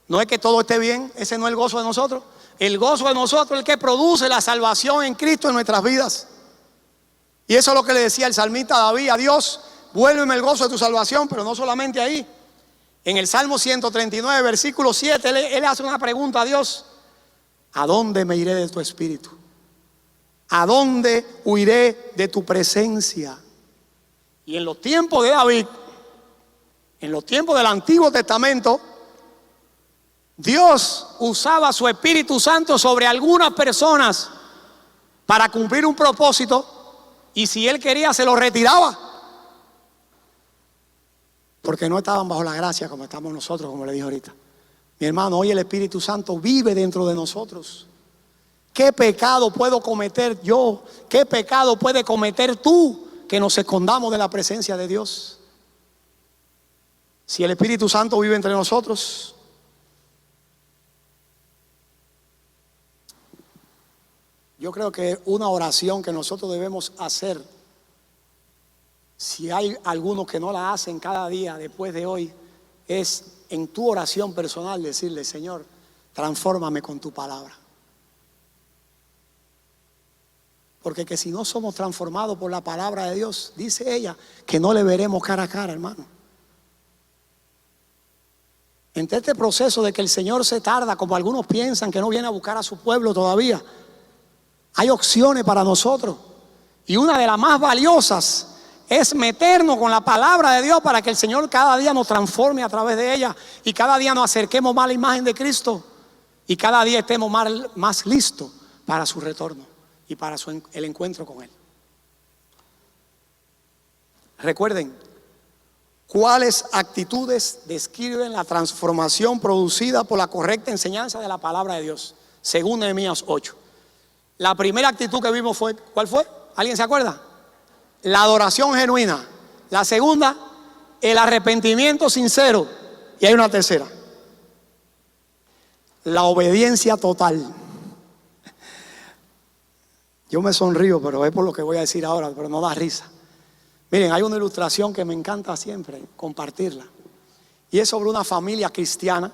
no es que todo esté bien. Ese no es el gozo de nosotros. El gozo de nosotros es el que produce la salvación en Cristo en nuestras vidas. Y eso es lo que le decía el salmista David a Dios: vuélveme el gozo de tu salvación. Pero no solamente ahí. En el Salmo 139, versículo 7, él hace una pregunta a Dios: ¿a dónde me iré de tu espíritu? ¿A dónde huiré de tu presencia? Y en los tiempos de David, en los tiempos del Antiguo Testamento, Dios usaba su Espíritu Santo sobre algunas personas para cumplir un propósito, y si Él quería se lo retiraba, porque no estaban bajo la gracia como estamos nosotros, como le dije ahorita. Mi hermano, hoy el Espíritu Santo vive dentro de nosotros. ¿Qué pecado puedo cometer yo? ¿Qué pecado puede cometer tú que nos escondamos de la presencia de Dios? Si el Espíritu Santo vive entre nosotros. Yo creo que una oración que nosotros debemos hacer, si hay algunos que no la hacen cada día después de hoy, es en tu oración personal decirle: Señor, transfórmame con tu palabra. Porque que si no somos transformados por la palabra de Dios, dice ella, que no le veremos cara a cara, hermano. Entre este proceso de que el Señor se tarda, como algunos piensan, que no viene a buscar a su pueblo todavía, hay opciones para nosotros. Y una de las más valiosas es meternos con la palabra de Dios, para que el Señor cada día nos transforme a través de ella, y cada día nos acerquemos más a la imagen de Cristo, y cada día estemos más listos para su retorno y para el encuentro con Él. Recuerden, ¿cuáles actitudes describen la transformación producida por la correcta enseñanza de la palabra de Dios? Según Nehemías 8. La primera actitud que vimos fue, ¿cuál fue? ¿Alguien se acuerda? La adoración genuina. La segunda, el arrepentimiento sincero. Y hay una tercera: la obediencia total. Yo me sonrío, pero es por lo que voy a decir ahora, pero no da risa. Miren, hay una ilustración que me encanta siempre compartirla, y es sobre una familia cristiana: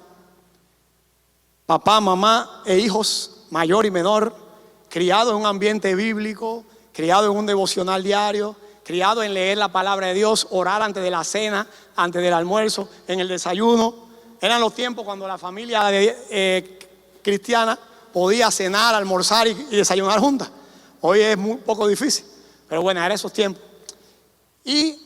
papá, mamá e hijos, mayor y menor, criados en un ambiente bíblico, criados en un devocional diario, criados en leer la palabra de Dios, orar antes de la cena, antes del almuerzo, en el desayuno. Eran los tiempos cuando la familia cristiana podía cenar, almorzar y desayunar juntas. Hoy es muy poco difícil, pero bueno, eran esos tiempos. Y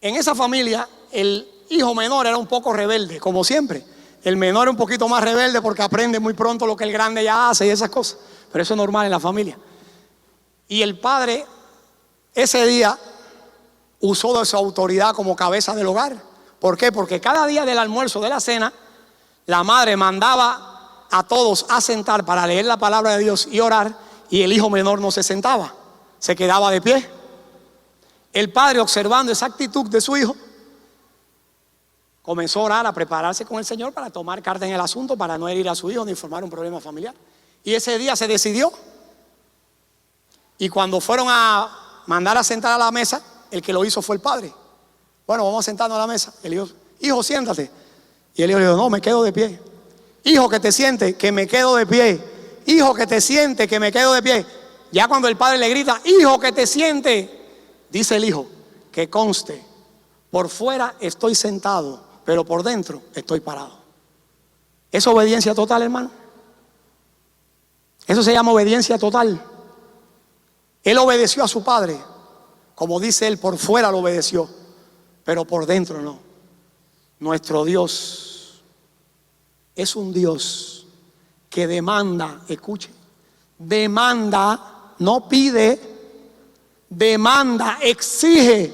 en esa familia el hijo menor era un poco rebelde, como siempre. El menor es un poquito más rebelde porque aprende muy pronto lo que el grande ya hace y esas cosas, pero eso es normal en la familia. Y el padre ese día usó de su autoridad como cabeza del hogar. ¿Por qué? Porque cada día del almuerzo, de la cena, la madre mandaba a todos a sentar para leer la palabra de Dios y orar, y el hijo menor no se sentaba, se quedaba de pie. El padre, observando esa actitud de su hijo, comenzó a orar, a prepararse con el Señor para tomar carta en el asunto, para no herir a su hijo ni formar un problema familiar. Y ese día se decidió. Y cuando fueron a mandar a sentar a la mesa, el que lo hizo fue el padre. Bueno, vamos a sentarnos a la mesa. Él dijo: hijo, siéntate. Y el hijo le dijo: no, me quedo de pie. Hijo, que te sientes, que me quedo de pie. Hijo, que te sientes, que me quedo de pie. Ya cuando el padre le grita: hijo, que te sientes, dice el hijo: que conste, por fuera estoy sentado, pero por dentro estoy parado. ¿Es obediencia total, hermano? Eso se llama obediencia total. Él obedeció a su padre, como dice él, por fuera lo obedeció, pero por dentro no. Nuestro Dios es un Dios que demanda, escuche, demanda, no pide, demanda, exige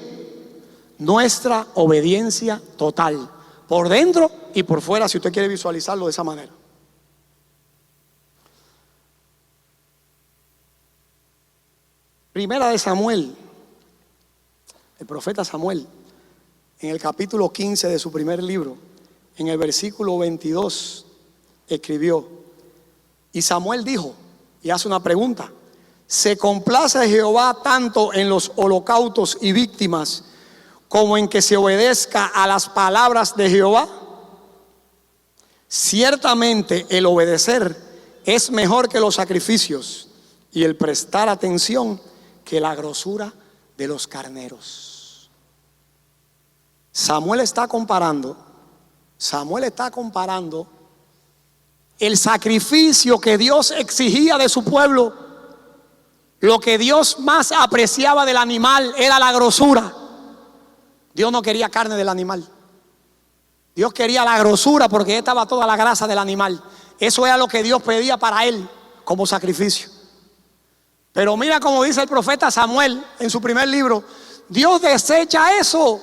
nuestra obediencia total, por dentro y por fuera, si usted quiere visualizarlo de esa manera. Primera de Samuel, el profeta Samuel, en el capítulo 15 de su primer libro, en el versículo 22, escribió: y Samuel dijo, y hace una pregunta: ¿se complace Jehová tanto en los holocaustos y víctimas como en que se obedezca a las palabras de Jehová? Ciertamente el obedecer es mejor que los sacrificios, y el prestar atención que la grosura de los carneros. Samuel está comparando el sacrificio que Dios exigía de su pueblo. Lo que Dios más apreciaba del animal era la grosura. Dios no quería carne del animal. Dios quería la grosura, porque ahí estaba toda la grasa del animal. Eso era lo que Dios pedía para él como sacrificio. Pero mira cómo dice el profeta Samuel en su primer libro: Dios desecha eso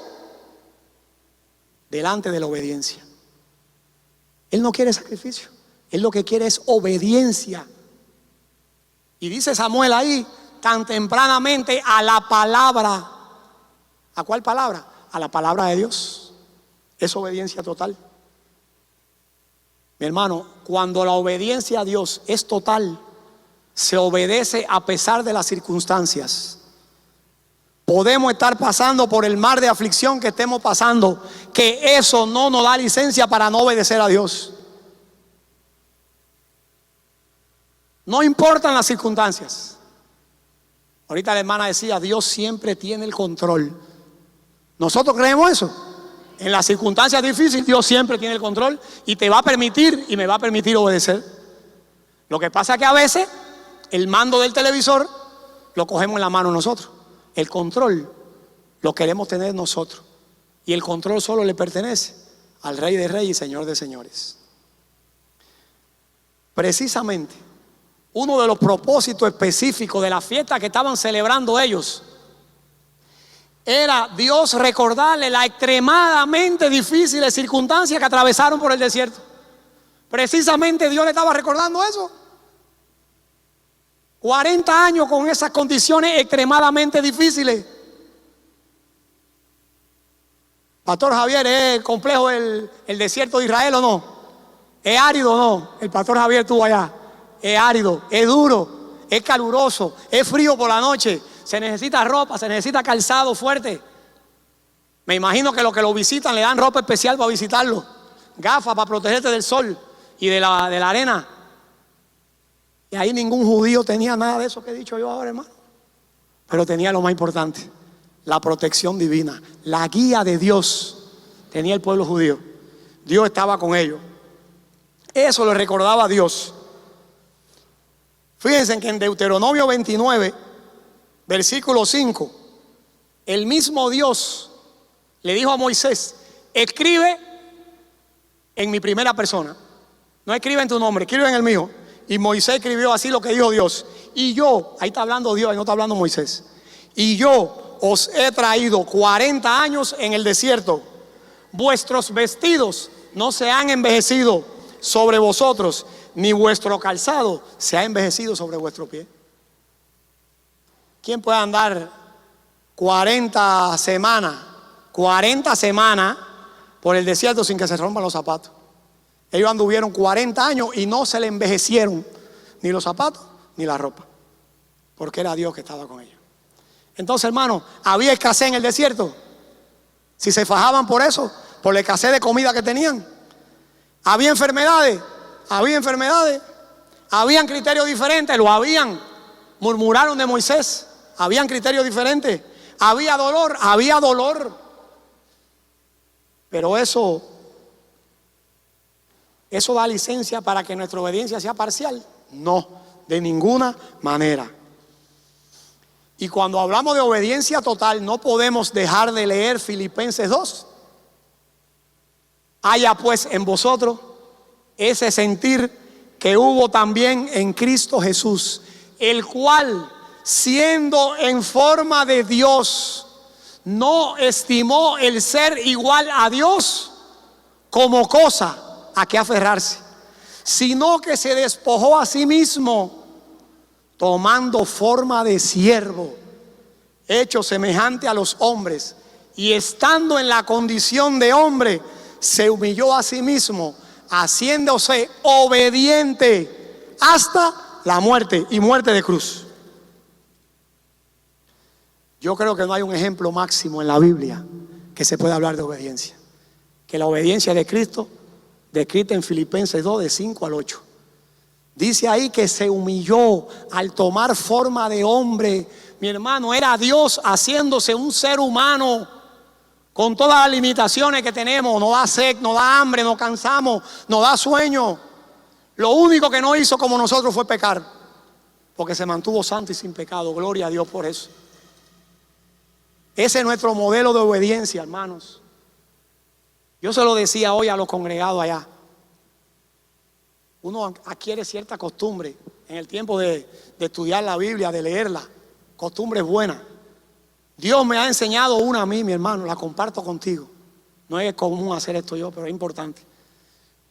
delante de la obediencia. Él no quiere sacrificio, Él lo que quiere es obediencia. Y dice Samuel ahí, tan tempranamente, a la palabra. ¿A cuál palabra? A la palabra de Dios. Es obediencia total. Mi hermano, cuando la obediencia a Dios es total, se obedece a pesar de las circunstancias. Podemos estar pasando por el mar de aflicción que estemos pasando, que eso no nos da licencia para no obedecer a Dios. No importan las circunstancias. Ahorita la hermana decía, Dios siempre tiene el control. ¿Nosotros creemos eso? En las circunstancias difíciles Dios siempre tiene el control y te va a permitir y me va a permitir obedecer. Lo que pasa es que a veces el mando del televisor lo cogemos en la mano nosotros. El control lo queremos tener nosotros, y el control solo le pertenece al Rey de Reyes y Señor de Señores. Precisamente uno de los propósitos específicos de la fiesta que estaban celebrando ellos era Dios recordarle las extremadamente difíciles circunstancias que atravesaron por el desierto. Precisamente Dios le estaba recordando eso. 40 años con esas condiciones extremadamente difíciles. Pastor Javier, ¿es complejo el desierto de Israel o no? ¿Es árido o no? El pastor Javier estuvo allá. Es árido, es duro, es caluroso, es frío por la noche. Se necesita ropa, se necesita calzado fuerte. Me imagino que los que lo visitan le dan ropa especial para visitarlo. Gafas para protegerte del sol y de la arena. Y ahí ningún judío tenía nada de eso que he dicho yo ahora, hermano. Pero tenía lo más importante: la protección divina, la guía de Dios. Tenía el pueblo judío. Dios estaba con ellos. Eso le recordaba a Dios. Fíjense que en Deuteronomio 29, versículo 5, el mismo Dios le dijo a Moisés: escribe en mi primera persona. No escribe en tu nombre, escribe en el mío. Y Moisés escribió así lo que dijo Dios: y yo, ahí está hablando Dios, ahí no está hablando Moisés, y yo os he traído 40 años en el desierto. Vuestros vestidos no se han envejecido sobre vosotros, ni vuestro calzado se ha envejecido sobre vuestro pie. ¿Quién puede andar 40 semanas por el desierto sin que se rompan los zapatos? Ellos anduvieron 40 años y no se le envejecieron ni los zapatos ni la ropa, porque era Dios que estaba con ellos. Entonces, hermano, ¿había escasez en el desierto? Si se fajaban por eso, por la escasez de comida que tenían. ¿Había enfermedades? ¿Habían criterios diferentes? Lo habían. Murmuraron de Moisés. Habían criterios diferentes. ¿Había dolor? Pero eso da licencia para que nuestra obediencia sea parcial. No, de ninguna manera. Y cuando hablamos de obediencia total, no podemos dejar de leer Filipenses 2. Haya pues en vosotros ese sentir que hubo también en Cristo Jesús, el cual, siendo en forma de Dios, no estimó el ser igual a Dios como cosa a que aferrarse, sino que se despojó a sí mismo, tomando forma de siervo, hecho semejante a los hombres, y estando en la condición de hombre, se humilló a sí mismo, haciéndose obediente hasta la muerte, y muerte de cruz. Yo creo que no hay un ejemplo máximo en la Biblia que se pueda hablar de obediencia que la obediencia de Cristo, descrita en Filipenses 2, de 5 al 8. Dice ahí que se humilló al tomar forma de hombre, Mi hermano, era Dios haciéndose un ser humano con todas las limitaciones que tenemos. Nos da sed, nos da hambre, nos cansamos, nos da sueño. Lo único que no hizo como nosotros fue pecar, porque se mantuvo santo y sin pecado. Gloria a Dios por eso. Ese es nuestro modelo de obediencia, hermanos. Yo se lo decía hoy a los congregados allá. Uno adquiere cierta costumbre en el tiempo de estudiar la Biblia, de leerla. Costumbres buenas. Dios me ha enseñado una a mí, mi hermano, la comparto contigo. No es común hacer esto yo, pero es importante.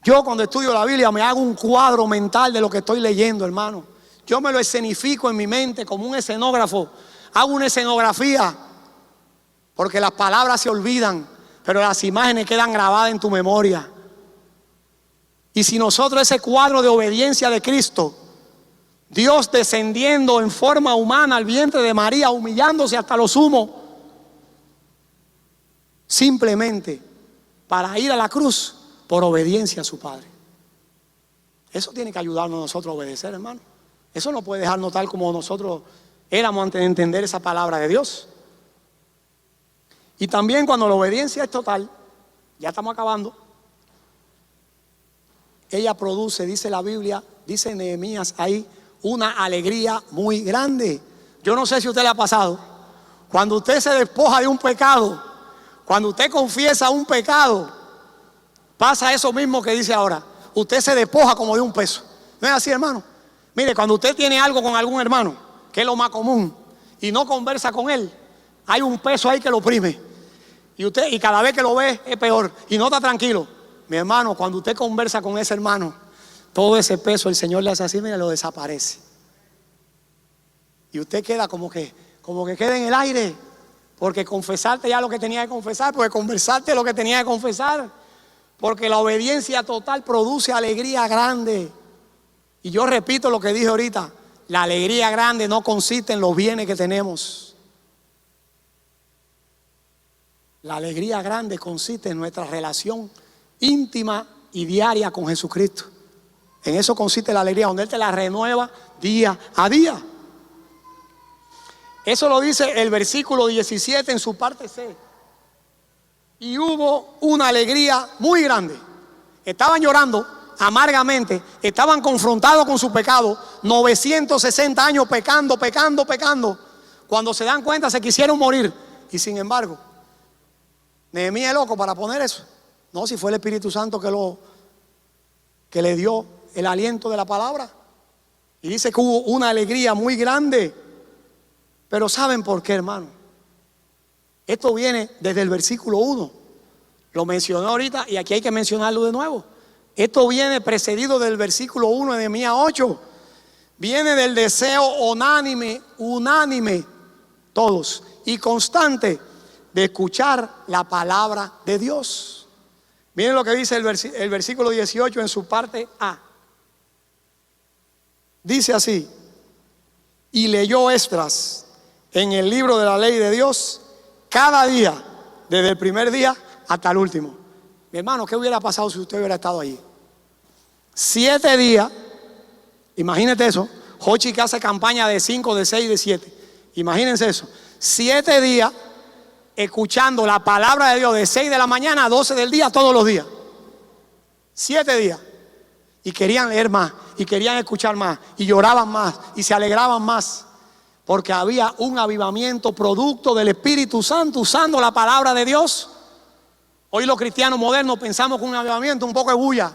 Yo cuando estudio la Biblia me hago un cuadro mental de lo que estoy leyendo, hermano. Yo me lo escenifico en mi mente como un escenógrafo. Hago una escenografía, porque las palabras se olvidan, pero las imágenes quedan grabadas en tu memoria. Y si nosotros ese cuadro de obediencia de Cristo, Dios descendiendo en forma humana al vientre de María, humillándose hasta lo sumo, simplemente para ir a la cruz por obediencia a su Padre. Eso tiene que ayudarnos a nosotros a obedecer, hermano. Eso no puede dejarnos tal como nosotros éramos antes de entender esa palabra de Dios. Y también cuando la obediencia es total, ya estamos acabando, ella produce, dice la Biblia, dice Nehemías ahí, una alegría muy grande. Yo no sé si a usted le ha pasado, cuando usted se despoja de un pecado, cuando usted confiesa un pecado, pasa eso mismo que dice ahora. Usted se despoja como de un peso. ¿No es así, hermano? Mire, cuando usted tiene algo con algún hermano, que es lo más común, y no conversa con él, hay un peso ahí que lo oprime. Y cada vez que lo ve es peor. Y no está tranquilo. Mi hermano, cuando usted conversa con ese hermano, todo ese peso el Señor le hace así, mira, lo desaparece. Y usted queda como que queda en el aire. Porque confesarte ya lo que tenía que confesar, porque conversarte lo que tenía que confesar. Porque la obediencia total produce alegría grande. Y yo repito lo que dije ahorita, la alegría grande no consiste en los bienes que tenemos. La alegría grande consiste en nuestra relación íntima y diaria con Jesucristo. En eso consiste la alegría, donde Él te la renueva día a día. Eso lo dice el versículo 17 en su parte C. Y hubo una alegría muy grande. Estaban llorando amargamente, estaban confrontados con su pecado, 960 años pecando. Cuando se dan cuenta se quisieron morir. Y sin embargo, Nehemías es loco para poner eso. No, si fue el Espíritu Santo que le dio el aliento de la palabra. Y dice que hubo una alegría muy grande. Pero ¿saben por qué, hermano? Esto viene desde el versículo 1. Lo mencioné ahorita y aquí hay que mencionarlo de nuevo. Esto viene precedido del versículo 1 de Nehemías 8. Viene del deseo unánime, todos, y constante de escuchar la palabra de Dios. Miren lo que dice el versículo 18 en su parte A. Dice así: y leyó Esdras en el libro de la ley de Dios cada día, desde el primer día hasta el último. Mi hermano, ¿qué hubiera pasado si usted hubiera estado allí? 7 días, imagínate eso. Jochi que hace campaña de 5, de 6, de 7. Imagínense eso. 7 días escuchando la palabra de Dios de 6 de la mañana a 12 del día todos los días. 7 días. Y querían leer más, y querían escuchar más, y lloraban más, y se alegraban más, porque había un avivamiento producto del Espíritu Santo usando la palabra de Dios. Hoy los cristianos modernos pensamos que un avivamiento, un poco de bulla,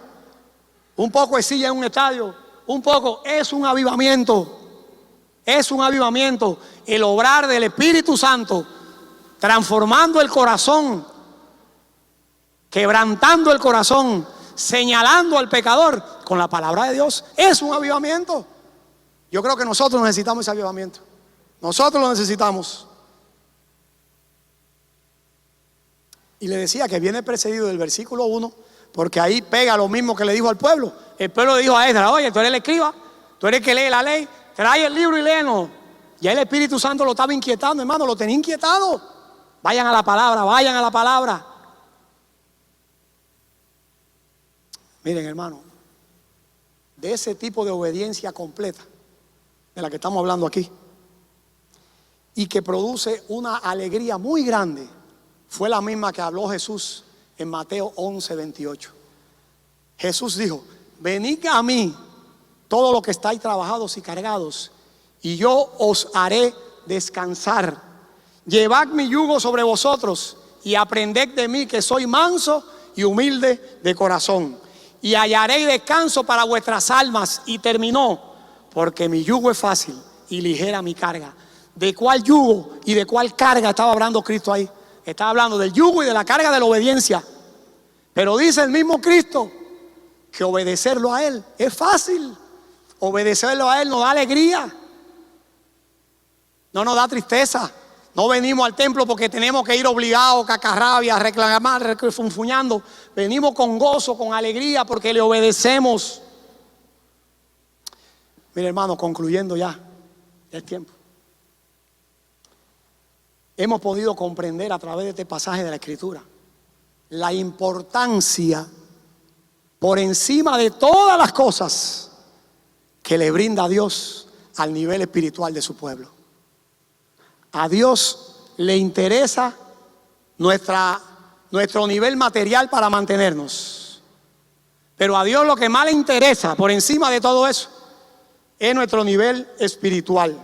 un poco de silla en un estadio, un poco, es un avivamiento. Es un avivamiento, el obrar del Espíritu Santo, transformando el corazón, quebrantando el corazón, señalando al pecador con la palabra de Dios. Es un avivamiento. Yo creo que nosotros necesitamos ese avivamiento. Nosotros lo necesitamos. Y le decía que viene precedido del versículo 1, porque ahí pega lo mismo que le dijo al pueblo. El pueblo le dijo a Esdras: oye, tú eres el escriba, tú eres el que lee la ley, trae el libro y léenos. Ya el Espíritu Santo lo estaba inquietando, hermano, lo tenía inquietado. Vayan a la palabra, vayan a la palabra. Miren, hermano, de ese tipo de obediencia completa de la que estamos hablando aquí, y que produce una alegría muy grande, fue la misma que habló Jesús en Mateo 11:28. Jesús dijo: venid a mí todos los que estáis trabajados y cargados, y yo os haré descansar. Llevad mi yugo sobre vosotros y aprended de mí, que soy manso y humilde de corazón, y hallaréis descanso para vuestras almas. Y terminó: porque mi yugo es fácil y ligera mi carga. ¿De cuál yugo y de cuál carga estaba hablando Cristo ahí? Estaba hablando del yugo y de la carga de la obediencia. Pero dice el mismo Cristo que obedecerlo a Él es fácil. Obedecerlo a Él nos da alegría, no nos da tristeza. No venimos al templo porque tenemos que ir obligados, cacarrabia, reclamar, funfuñando. Venimos con gozo, con alegría, porque le obedecemos. Mire, hermano, concluyendo ya el tiempo, hemos podido comprender a través de este pasaje de la Escritura la importancia, por encima de todas las cosas, que le brinda a Dios al nivel espiritual de su pueblo. A Dios le interesa nuestro nivel material para mantenernos, pero a Dios lo que más le interesa por encima de todo eso es nuestro nivel espiritual.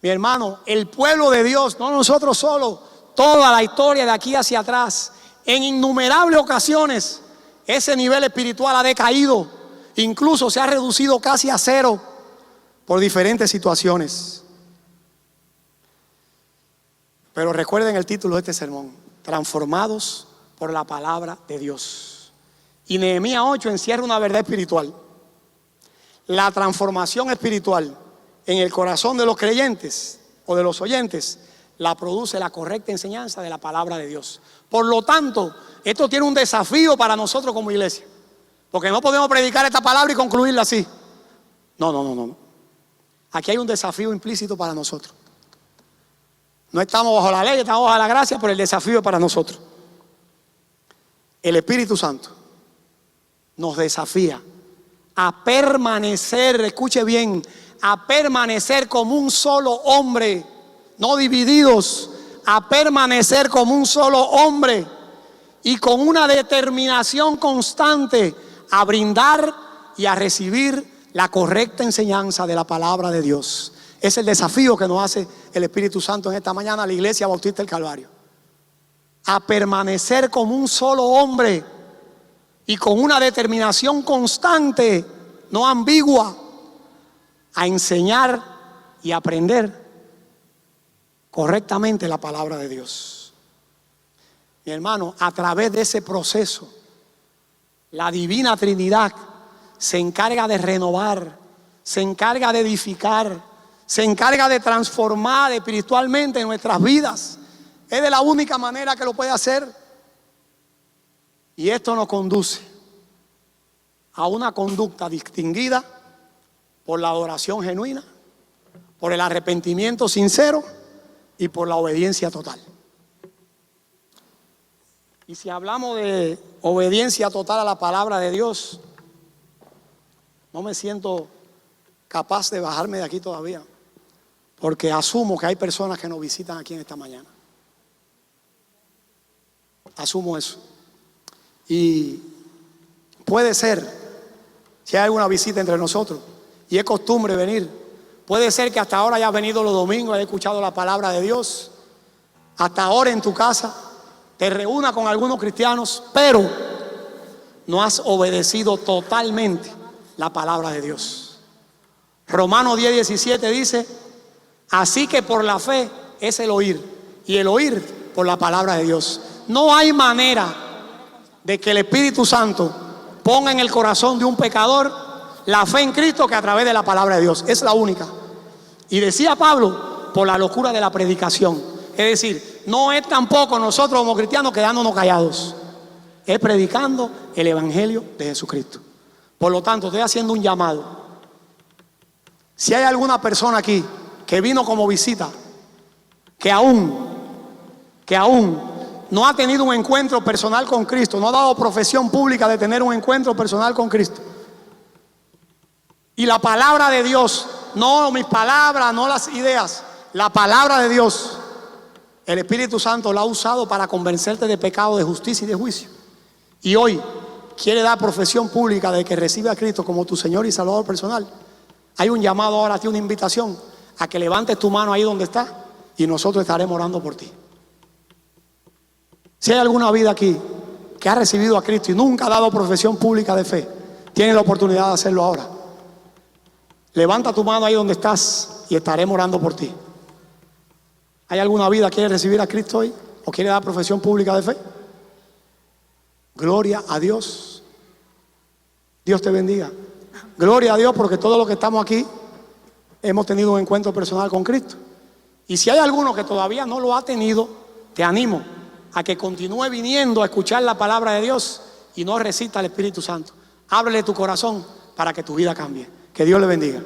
Mi hermano, el pueblo de Dios, no nosotros solos, toda la historia de aquí hacia atrás, en innumerables ocasiones ese nivel espiritual ha decaído, incluso se ha reducido casi a cero por diferentes situaciones. Pero recuerden el título de este sermón: transformados por la palabra de Dios. Y Nehemías 8 encierra una verdad espiritual. La transformación espiritual en el corazón de los creyentes o de los oyentes la produce la correcta enseñanza de la palabra de Dios. Por lo tanto, esto tiene un desafío para nosotros como iglesia, porque no podemos predicar esta palabra y concluirla así. No. Aquí hay un desafío implícito para nosotros. No estamos bajo la ley, estamos bajo la gracia, pero el desafío para nosotros. El Espíritu Santo nos desafía a permanecer, escuche bien, a permanecer como un solo hombre, no divididos, a permanecer como un solo hombre y con una determinación constante a brindar y a recibir la correcta enseñanza de la palabra de Dios. Es el desafío que nos hace el Espíritu Santo en esta mañana a la Iglesia Bautista del Calvario. A permanecer como un solo hombre y con una determinación constante, no ambigua, a enseñar y aprender correctamente la palabra de Dios. Mi hermano, a través de ese proceso, la Divina Trinidad se encarga de renovar, se encarga de edificar, se encarga de transformar espiritualmente nuestras vidas. Es de la única manera que lo puede hacer. Y esto nos conduce a una conducta distinguida por la adoración genuina, por el arrepentimiento sincero y por la obediencia total. Y si hablamos de obediencia total a la palabra de Dios, no me siento capaz de bajarme de aquí todavía, porque asumo que hay personas que nos visitan aquí en esta mañana. Asumo eso. Y puede ser, si hay alguna visita entre nosotros y es costumbre venir, puede ser que hasta ahora hayas venido los domingos, hayas escuchado la palabra de Dios, hasta ahora en tu casa te reúnas con algunos cristianos, pero no has obedecido totalmente la palabra de Dios. Romanos 10:17 dice: así que por la fe es el oír, y el oír por la palabra de Dios. No hay manera de que el Espíritu Santo ponga en el corazón de un pecador la fe en Cristo que a través de la palabra de Dios. Es la única. Y decía Pablo, por la locura de la predicación. Es decir, no es tampoco nosotros como cristianos quedándonos callados, es predicando el Evangelio de Jesucristo. Por lo tanto, estoy haciendo un llamado. Si hay alguna persona aquí que vino como visita, que aún no ha tenido un encuentro personal con Cristo, no ha dado profesión pública de tener un encuentro personal con Cristo, y la palabra de Dios, no mis palabras, no las ideas, La palabra de Dios, el Espíritu Santo la ha usado para convencerte de pecado, de justicia y de juicio. Y hoy quiere dar profesión pública de que recibe a Cristo como tu Señor y Salvador personal. Hay un llamado ahora a ti, una invitación a que levantes tu mano ahí donde estás y nosotros estaremos orando por ti. Si hay alguna vida aquí que ha recibido a Cristo y nunca ha dado profesión pública de fe, tienes la oportunidad de hacerlo ahora. Levanta tu mano ahí donde estás y estaremos orando por ti. ¿Hay alguna vida que quiere recibir a Cristo hoy o quiere dar profesión pública de fe? Gloria a Dios. Dios te bendiga. Gloria a Dios, porque todos los que estamos aquí hemos tenido un encuentro personal con Cristo. Y si hay alguno que todavía no lo ha tenido, te animo a que continúe viniendo a escuchar la palabra de Dios y no resista al Espíritu Santo. Ábrele tu corazón para que tu vida cambie. Que Dios le bendiga.